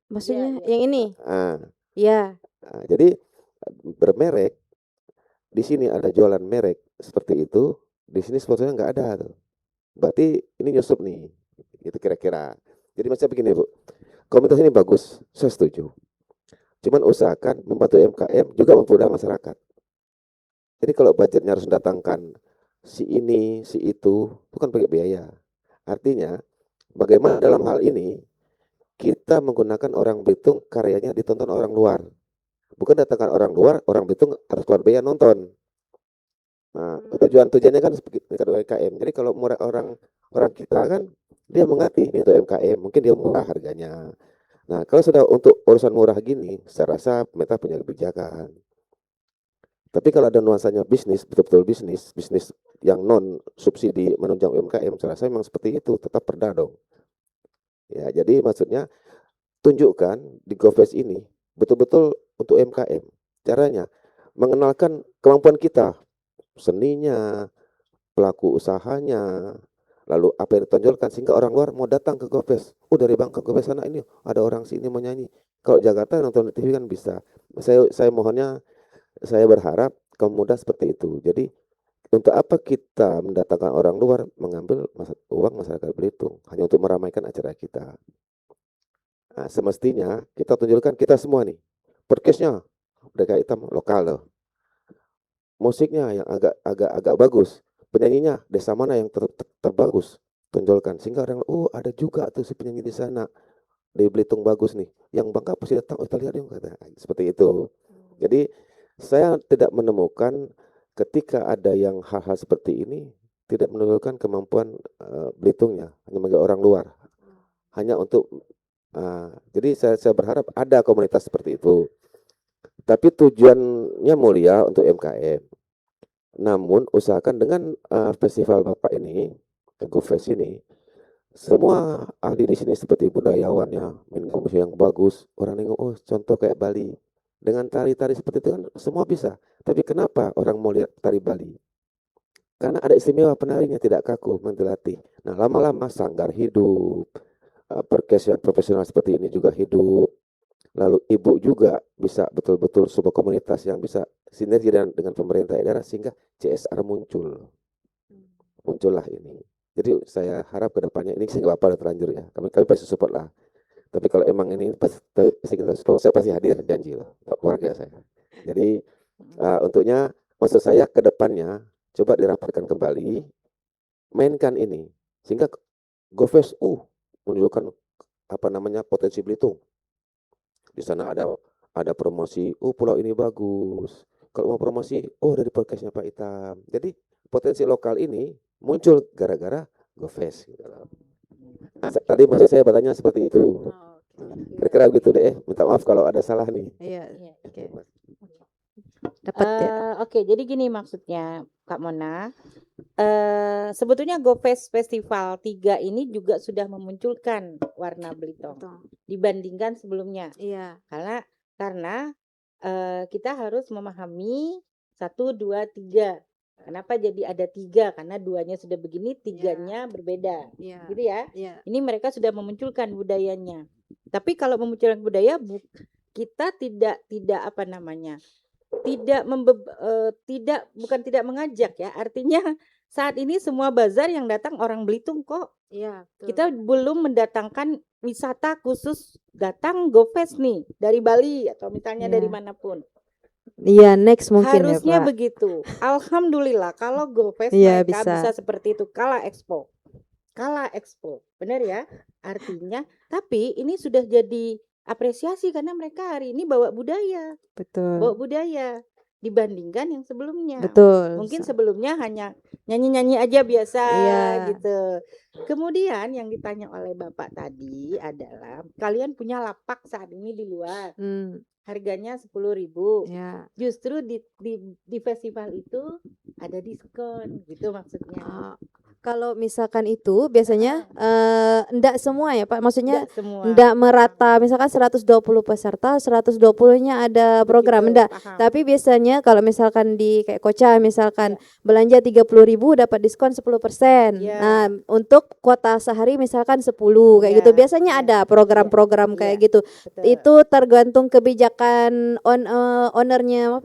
Maksudnya yang ini? Iya. Jadi bermerek di sini ada jualan merek seperti itu, di sini sponsornya nggak ada tuh. Berarti ini nyusup nih, itu kira-kira. Jadi macam begini Bu, komunitas ini bagus, saya setuju. Cuman usahakan membantu UMKM juga mempermudah masyarakat. Jadi kalau budgetnya harus mendatangkan si ini, si itu kan pakai biaya. Artinya bagaimana dalam hal ini kita menggunakan orang Belitung karyanya ditonton orang luar. Bukan datangkan orang luar, orang Belitung harus keluar biaya nonton. Nah, tujuannya kan seperti UMKM. Jadi kalau orang kita kan dia mengerti ini untuk UMKM, mungkin dia murah harganya. Nah, kalau sudah untuk urusan murah gini, saya rasa pemerintah punya kebijakan. Tapi kalau ada nuansanya bisnis, betul-betul bisnis yang non subsidi menunjang UMKM, saya rasa memang seperti itu, tetap perda dong. Ya, jadi maksudnya tunjukkan di GoFest ini betul-betul untuk UMKM. Caranya mengenalkan kemampuan kita, seninya, pelaku usahanya, lalu apa yang ditonjolkan sehingga orang luar mau datang ke GoFest. Oh dari Bangka GoFest sana ini ada orang sini mau nyanyi. Kalau Jakarta nonton di TV kan bisa. Saya mohonnya, saya berharap kaum muda seperti itu. Jadi untuk apa kita mendatangkan orang luar mengambil uang masyarakat Belitung hanya untuk meramaikan acara kita. Nah, semestinya kita tunjukkan kita semua nih, podcastnya mereka hitam lokal loh. Musiknya yang agak bagus, penyanyinya desa mana yang terbagus, tonjolkan sehingga orang oh ada juga tuh si penyanyi di sana di Belitung bagus nih, yang Bangka pasti datang, oh kita lihat yuk kata seperti itu. Jadi saya tidak menemukan ketika ada yang hal-hal seperti ini tidak menunjukkan kemampuan Belitungnya, hanya bagi orang luar, hanya untuk jadi saya berharap ada komunitas seperti itu. Tapi tujuannya mulia untuk MKM. Namun usahakan dengan festival Bapak ini, GoFest ini, semua ahli di sini seperti budayawannya, main musik yang bagus, orang nengok, oh contoh kayak Bali. Dengan tari-tari seperti itu kan semua bisa. Tapi kenapa orang mau lihat tari Bali? Karena ada istimewa penarinya tidak kaku, dilatih. Nah lama-lama sanggar hidup, perkes yang profesional seperti ini juga hidup. Lalu ibu juga bisa betul-betul sebuah komunitas yang bisa sinergi dengan pemerintah daerah sehingga CSR muncullah ini. Jadi saya harap ke depannya ini nggak apa-apa terlanjur ya. Kami pasti support lah. Tapi kalau emang ini pasti kita support, saya pasti hadir, janji lah keluarga saya. Jadi untuknya maksud saya ke depannya coba dirapatkan kembali, mainkan ini sehingga GoFest menunjukkan apa namanya potensi Belitung. Di sana ada promosi, pulau ini bagus. Kalau mau promosi, dari podcastnya Pak Itam. Jadi potensi lokal ini muncul gara-gara GoFest. Gitu. Nah, tadi maksud saya bertanya seperti itu. Kira-kira begitu deh. Minta maaf kalau ada salah nih. Iya. Oke. Dapat ya. Oke, jadi gini maksudnya Kak Mona. Sebetulnya GoFest Festival 3 ini juga sudah memunculkan warna Belitung dibandingkan sebelumnya. Iya. Karena kita harus memahami 1, 2, 3. Kenapa jadi ada 3? Karena 2-nya sudah begini, 3-nya berbeda. Iya. Gitu ya. Iya. Ini mereka sudah memunculkan budayanya. Tapi kalau memunculkan budaya kita tidak apa namanya? Bukan tidak mengajak ya. Artinya saat ini semua bazar yang datang orang Belitung kok. Iya, betul. Kita belum mendatangkan wisata khusus datang GoFest nih dari Bali atau misalnya dari manapun. Iya, next mungkin Harusnya ya, Pak. begitu. Alhamdulillah kalau GoFest Iya, mereka bisa. bisa seperti itu. Kala Expo. Benar ya? Artinya, tapi ini sudah jadi apresiasi karena mereka hari ini bawa budaya dibandingkan yang sebelumnya. Betul. Mungkin sebelumnya hanya nyanyi-nyanyi aja biasa gitu. Kemudian yang ditanya oleh Bapak tadi adalah kalian punya lapak saat ini di luar. Harganya 10.000. Ya. Justru di festival itu ada diskon gitu maksudnya. Kalau misalkan itu biasanya enggak semua ya Pak, maksudnya semua. enggak merata, misalkan 120 peserta, 120-nya ada program, enggak. Tapi biasanya kalau misalkan di kayak Koca misalkan belanja 30.000 dapat diskon 10%. Nah, untuk kuota sehari misalkan 10 kayak gitu. Biasanya ada program-program kayak gitu. Betul. Itu tergantung kebijakan ownernya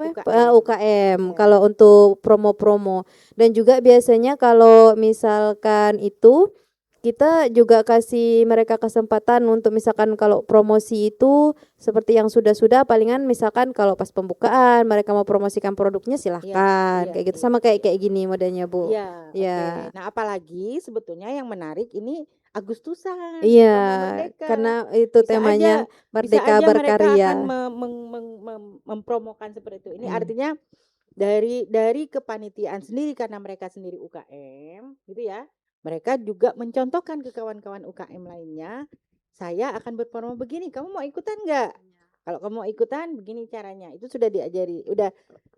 UKM kalau untuk promo-promo. Dan juga biasanya kalau misalkan itu kita juga kasih mereka kesempatan untuk misalkan kalau promosi itu seperti yang sudah palingan misalkan kalau pas pembukaan mereka mau promosikan produknya silahkan kayak gitu sama kayak gini modelnya Bu. Iya. Ya. Nah apalagi sebetulnya yang menarik ini Agustusan. Iya, karena itu Bisa temanya Merdeka Berkarya. Mereka akan mempromokan seperti itu. Ini artinya dari kepanitiaan sendiri karena mereka sendiri UKM gitu ya. Mereka juga mencontohkan ke kawan-kawan UKM lainnya, saya akan berpromo begini, kamu mau ikutan enggak? Kalau kamu mau ikutan begini caranya. Itu sudah diajari.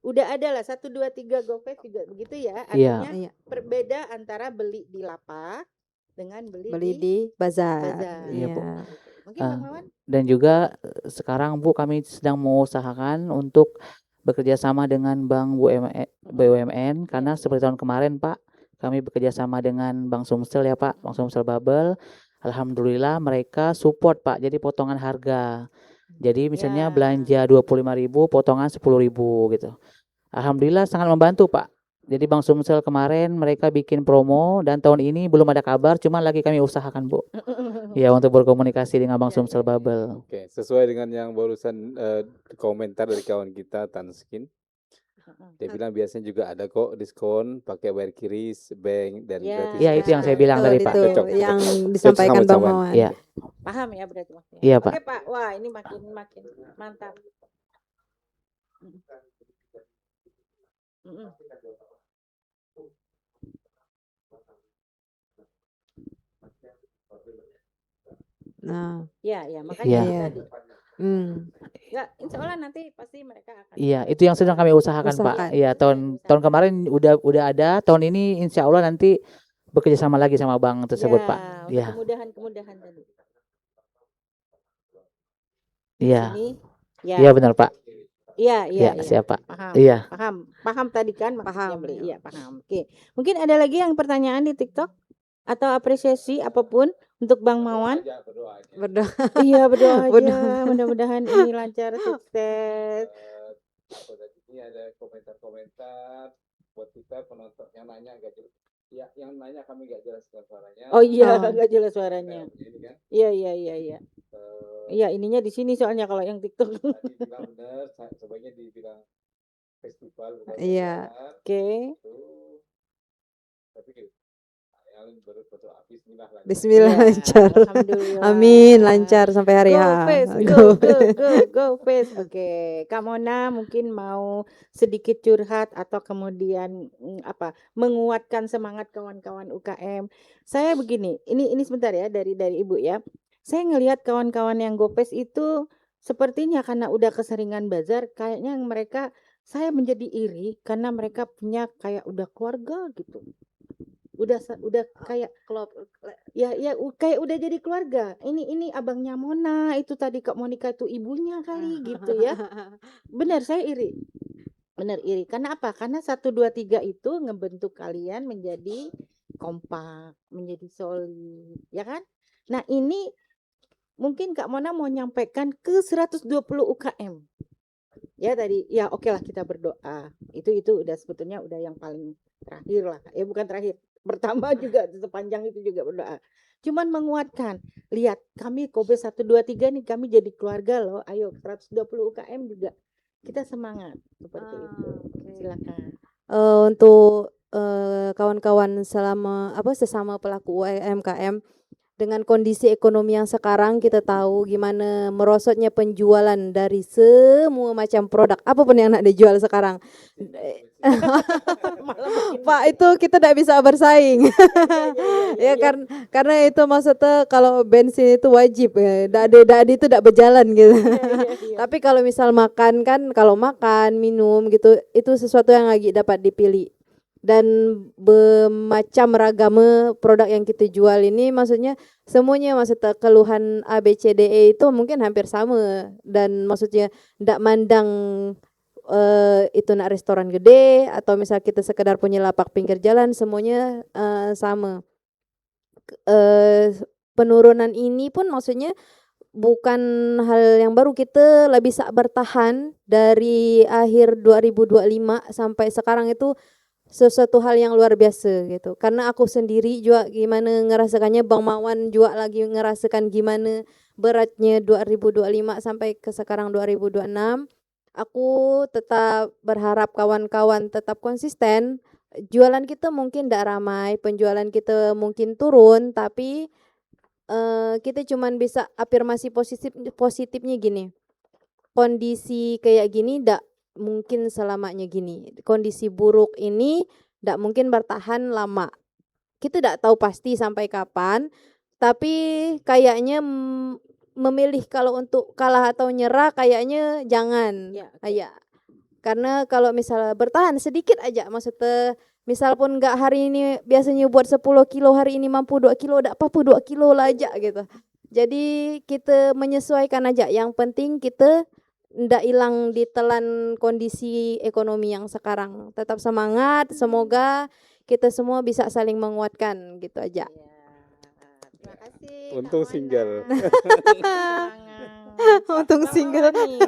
Udah ada lah 1 2 3 GoFest juga begitu ya. Artinya berbeda antara beli di lapak dengan beli di bazar. Iya, Bu. Mungkin Bang Mawan? Dan juga sekarang Bu kami sedang mengusahakan untuk bekerja sama dengan Bank BUMN karena seperti tahun kemarin Pak kami bekerja sama dengan Bank Sumsel ya Pak, Bank Sumsel Bubble. Alhamdulillah mereka support Pak, jadi potongan harga. Jadi misalnya Ya. belanja 25.000, potongan 10.000 gitu. Alhamdulillah sangat membantu Pak. Jadi Bank Sumsel kemarin mereka bikin promo dan tahun ini belum ada kabar, cuma lagi kami usahakan Bu. Ya untuk berkomunikasi dengan Bank Sumsel Bubble. Oke, sesuai dengan yang barusan komentar dari kawan kita Tanskin. Dia bilang biasanya juga ada kok diskon pakai wire QRIS, bank dan Ya. gratis. Ya itu yang saya bilang Betul, tadi Pak. itu Cocok. yang disampaikan Bang Sama-sama. Mawan. Iya. Paham ya berarti maksudnya. Iya, Oke Pak. Pak, wah ini makin mantap. Mm-mm. Nah, Ya, makanya Iya. itu Iya. tadi. Ya, insya Allah nanti pasti mereka akan. Iya, itu yang sedang kami usahakan Pak. Usahakan. Iya, tahun kemarin udah ada, tahun ini insya Allah nanti bekerja sama lagi sama bank tersebut Pak. Untuk Iya. kemudahan tadi. Iya. Sini. Ya. Iya benar Pak. Iya. Iya, siap Pak. Paham. Iya. Paham tadi kan maksudnya Paham. beli. Iya, paham. Oke. Mungkin ada lagi yang pertanyaan di TikTok atau apresiasi apapun untuk Bang Mawan? Berdoa. Iya, berdoa aja. Berdoa. Mudah-mudahan ini lancar, sukses. Ini ada komentar-komentar buat kita penonton yang nanya agak jelas. Ya, yang nanya kami gak jelas suaranya. Oh iya, Oh. nggak jelas suaranya. Ini kan. Iya. Iya, ininya di sini soalnya kalau yang TikTok. Tadi bilang benar, sebaiknya dibilang festival bukan Iya. konser. Oke. Tapi yang berdoa Bismillah lancar. Bismillah Iya, lancar. alhamdulillah. Amin, lancar sampai hari Go H. Face, Go. go Face. Oke, Kak Mona mungkin mau sedikit curhat atau kemudian menguatkan semangat kawan-kawan UKM. Saya begini, ini sebentar ya dari Ibu ya. Saya ngelihat kawan-kawan yang GoPace itu sepertinya karena udah keseringan bazar, kayaknya saya menjadi iri karena mereka punya kayak udah keluarga gitu. Udah kayak kayak udah jadi keluarga. Ini abangnya Mona, itu tadi Kak Monica itu ibunya kali gitu ya. Benar, saya iri. Benar iri. Karena apa? Karena 1 2 3 itu ngebentuk kalian menjadi kompak, menjadi solid, ya kan? Nah, ini mungkin Kak Mona mau nyampaikan ke 120 UKM. Ya tadi, ya oke lah kita berdoa. Itu udah sebetulnya udah yang paling terakhir lah. Ya bukan terakhir. Pertama juga sepanjang itu juga berdoa. Cuman menguatkan. Lihat, kami Kobe 1 2 3 nih kami jadi keluarga loh. Ayo 120 UKM juga. Kita semangat seperti itu. Silakan. Untuk kawan-kawan sesama pelaku UMKM, dengan kondisi ekonomi yang sekarang kita tahu gimana merosotnya penjualan dari semua macam produk apapun yang nak dijual sekarang. Pak, itu kita tidak bisa bersaing. Ya kan, karena itu maksudnya kalau bensin itu wajib ya, dadi itu tidak berjalan gitu. Tapi kalau misal makan kan, kalau makan minum gitu itu sesuatu yang lagi dapat dipilih. Dan bermacam ragam produk yang kita jual ini maksudnya semuanya maksudnya keluhan A B C D E itu mungkin hampir sama, dan maksudnya ndak mandang itu nak restoran gede atau misal kita sekedar punya lapak pinggir jalan, semuanya sama. Penurunan ini pun maksudnya bukan hal yang baru, kita lebih bisa bertahan dari akhir 2025 sampai sekarang itu sesuatu hal yang luar biasa gitu. Karena aku sendiri juga gimana ngerasakannya, Bang Mawan juga lagi ngerasakan gimana beratnya 2025 sampai ke sekarang 2026. Aku tetap berharap kawan-kawan tetap konsisten. Jualan kita mungkin tidak ramai, penjualan kita mungkin turun, tapi kita cuman bisa afirmasi positifnya gini. Kondisi kayak gini tidak mungkin selamanya gini. Kondisi buruk ini tidak mungkin bertahan lama. Kita tidak tahu pasti sampai kapan, tapi kayaknya memilih kalau untuk kalah atau nyerah kayaknya jangan. Ya. Karena kalau misalnya bertahan sedikit aja, maksudnya misal pun nggak hari ini biasanya buat 10 kilo, hari ini mampu 2 kilo, tidak apa-apa 2 kilo lah aja gitu. Jadi kita menyesuaikan aja, yang penting kita ndak hilang ditelan kondisi ekonomi yang sekarang. Tetap semangat, semoga kita semua bisa saling menguatkan gitu aja. Ya, terima kasih. Untung Kak single. Wana. Semangat. Untung Bang single. Mawan nih,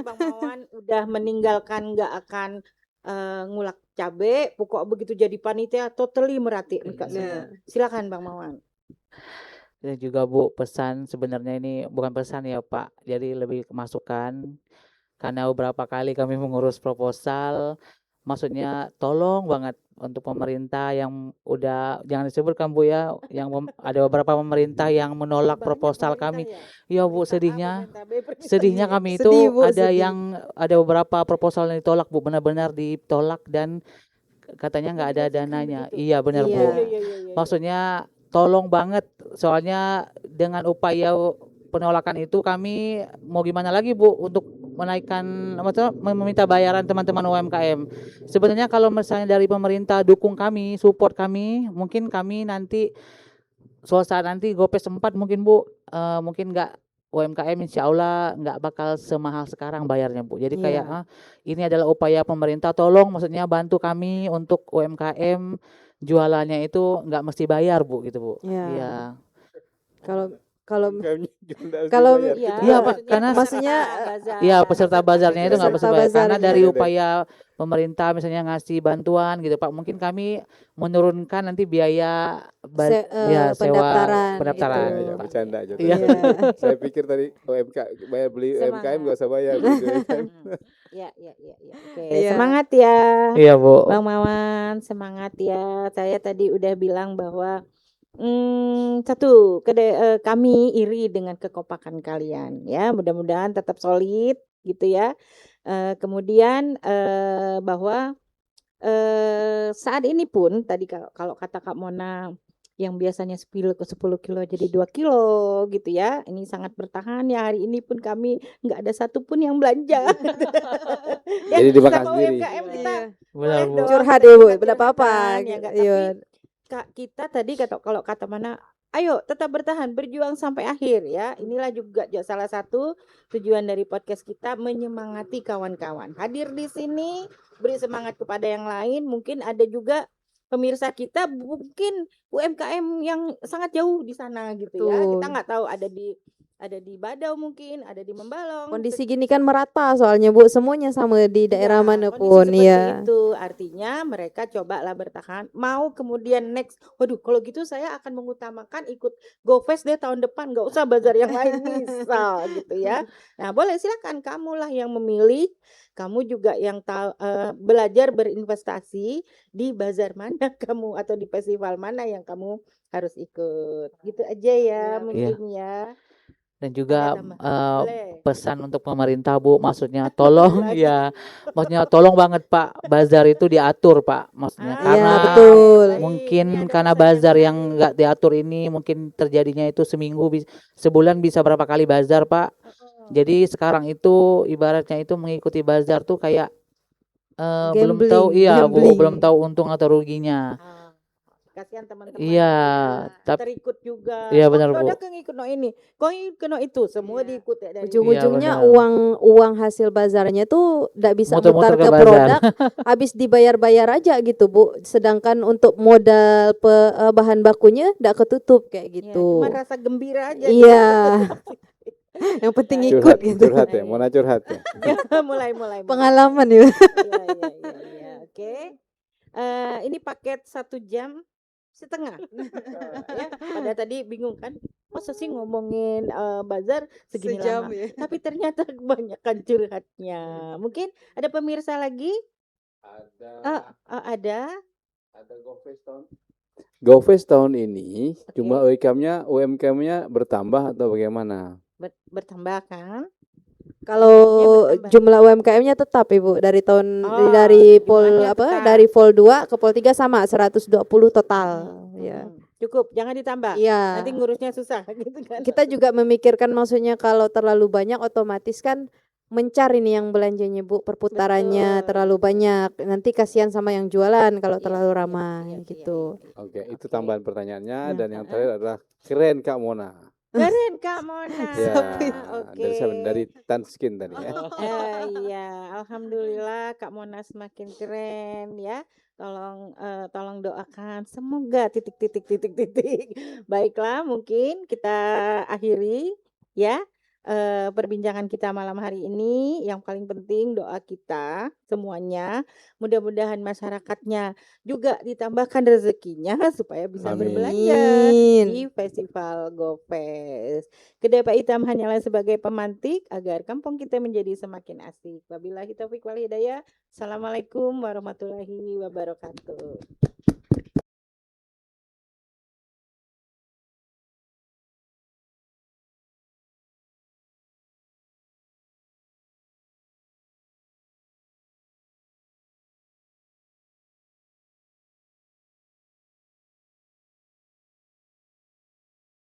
Bang Mawan udah meninggalkan nggak akan ngulak cabe, pokok begitu jadi panitia totally merhatiin Kak semua. Silakan Bang Mawan. Dan juga Bu, pesan sebenarnya ini bukan pesan ya Pak, jadi lebih masukan. Karena beberapa kali kami mengurus proposal, maksudnya tolong banget untuk pemerintah yang udah, jangan disebutkan Bu ya, ada beberapa pemerintah yang menolak Banyak proposal pemerintah kami. ya. Ya Bu, Pemerintah A, sedihnya. pemerintah B, pemerintah Sedihnya C. kami itu Sedih, Bu, ada sedih. ada beberapa proposal yang ditolak Bu, benar-benar ditolak dan katanya nggak ada Diberikan dananya. begitu. Iya benar Iya. Bu. Iya. Maksudnya tolong banget, soalnya dengan upaya penolakan itu kami mau gimana lagi Bu untuk menaikkan, maksudnya meminta bayaran teman-teman UMKM. Sebenarnya kalau misalnya dari pemerintah dukung kami, support kami, mungkin kami nanti suatu saat nanti Gopes 4 mungkin Bu, mungkin nggak, UMKM insya Allah nggak bakal semahal sekarang bayarnya Bu. Jadi kayak Iya. ini adalah upaya pemerintah, tolong maksudnya bantu kami untuk UMKM jualannya itu nggak mesti bayar Bu gitu Bu. Iya. Iya. Kalau UMKM-nya juga nggak harus kalau dibayar. Iya, Iya, Pak, karena maksudnya, bazar. Iya, peserta bazarnya itu nggak mesti Peserta bayar karena bazarnya. dari Iya, iya. upaya pemerintah misalnya ngasih bantuan gitu Pak. Mungkin kami menurunkan nanti biaya ya sewa pendaftaran gitu. gitu Pak. Bercanda aja. Iya. Saya pikir tadi bayar beli UMKM nggak usah bayar. Beli di UMKM. Iya. Oke, Iya. semangat ya. Iya Bu. Bang Mawan, semangat ya. Saya tadi udah bilang bahwa kami iri dengan kekompakan kalian ya. Mudah-mudahan tetap solid gitu ya. Kemudian bahwa saat ini pun tadi kalau kata Kak Mona yang biasanya 10 kilo jadi 2 kilo gitu ya. Ini sangat bertahan ya, hari ini pun kami nggak ada satupun yang belanja. Ya, Jadi dimakan sama sendiri. UMKM kita Iya. Benar boleh Bu. dong Curhat kita ya Bu, curhat-curhatan, tidak apa-apa. ya nggak? Iya. Tapi Kak, kita tadi kalau kata mana, ayo tetap bertahan, berjuang sampai akhir ya. Inilah juga salah satu tujuan dari podcast kita, menyemangati kawan-kawan. Hadir di sini, beri semangat kepada yang lain. Mungkin ada juga pemirsa kita mungkin UMKM yang sangat jauh di sana gitu ya. Kita Betul. nggak tahu ada di Badau mungkin, ada di Membalong. Kondisi gini kan merata soalnya Bu, semuanya sama di daerah Iya, manapun. kondisi seperti Iya. itu. Artinya mereka cobalah bertahan. Mau kemudian next, waduh kalau gitu saya akan mengutamakan ikut GoFest deh tahun depan, nggak usah bazar yang lain misal gitu ya. Nah boleh, silakan, kamulah yang memilih. Kamu juga yang tahu belajar berinvestasi di bazar mana kamu atau di festival mana yang kamu harus ikut. Gitu aja ya mungkin ya. Dan juga Ada tambah? Boleh. pesan untuk pemerintah Bu, maksudnya tolong ya, maksudnya tolong banget Pak, bazar itu diatur Pak, maksudnya Iya, karena betul. mungkin Ini ada karena pesan yang bazar yang menarik. nggak diatur ini mungkin terjadinya itu sebulan bisa berapa kali bazar Pak. Jadi sekarang itu ibaratnya itu mengikuti bazar tuh kayak belum tahu, Gambling, iya Bu, gambling. belum tahu untung atau ruginya. Kasihan teman-teman Iya, juga, tapi terikut juga. iya benar Bu. Ada ngikut no ini, kok ikut no itu, semua Iya. diikut ya dari Ujung-ujungnya Iya, benar. uang hasil bazarnya tuh tidak bisa Muter-muter mutar ke ke bazar. produk, habis dibayar-bayar aja gitu Bu. Sedangkan untuk modal bahan bakunya tidak ketutup kayak Ya, gitu. cuma rasa gembira aja. Iya. Yang penting Baik. ikut gitu. Curhat ya, Mona curhat ya. mulai. Pengalaman ya. Iya. Oke. Ini paket 1 jam setengah. Ya, pada tadi bingung kan, masa sih ngomongin bazar segini Sejam lama. ya. Tapi ternyata kebanyakan curhatnya. Mungkin ada pemirsa lagi? Ada. Ada GoFest tahun. GoFest tahun ini Oke. jumlah UMKM-nya bertambah atau bagaimana? Bertambah kan? Kalau bertambah. jumlah UMKM-nya tetap Ibu dari tahun Oh, dari jumlahnya tetap. dari Pol 2 ke Pol 3 sama 120 total. Ya. Cukup, jangan ditambah. Iya. Nanti ngurusnya susah gitu kan. Kita juga memikirkan maksudnya kalau terlalu banyak otomatis kan mencari nih yang belanjanya Bu, perputarannya Betul. terlalu banyak. Nanti kasihan sama yang jualan kalau Iya, terlalu iya, ramai iya, gitu. Oke, itu Oke. tambahan pertanyaannya. Ya. Dan yang terakhir adalah keren Kak Mona. Keren Kak Mona. Ya, Oke. dari Tanskin tadi ya. Iya, alhamdulillah Kak Mona semakin keren ya. Tolong doakan semoga titik. Baiklah, mungkin kita akhiri ya perbincangan kita malam hari ini. Yang paling penting doa kita semuanya. Mudah-mudahan masyarakatnya juga ditambahkan rezekinya supaya bisa Amin. berbelanja Amin. di Festival GoFest. Kedai Pak Itam hanyalah sebagai pemantik agar kampung kita menjadi semakin asik. Wabillahi taufiq wal hidayah. Assalamualaikum warahmatullahi wabarakatuh.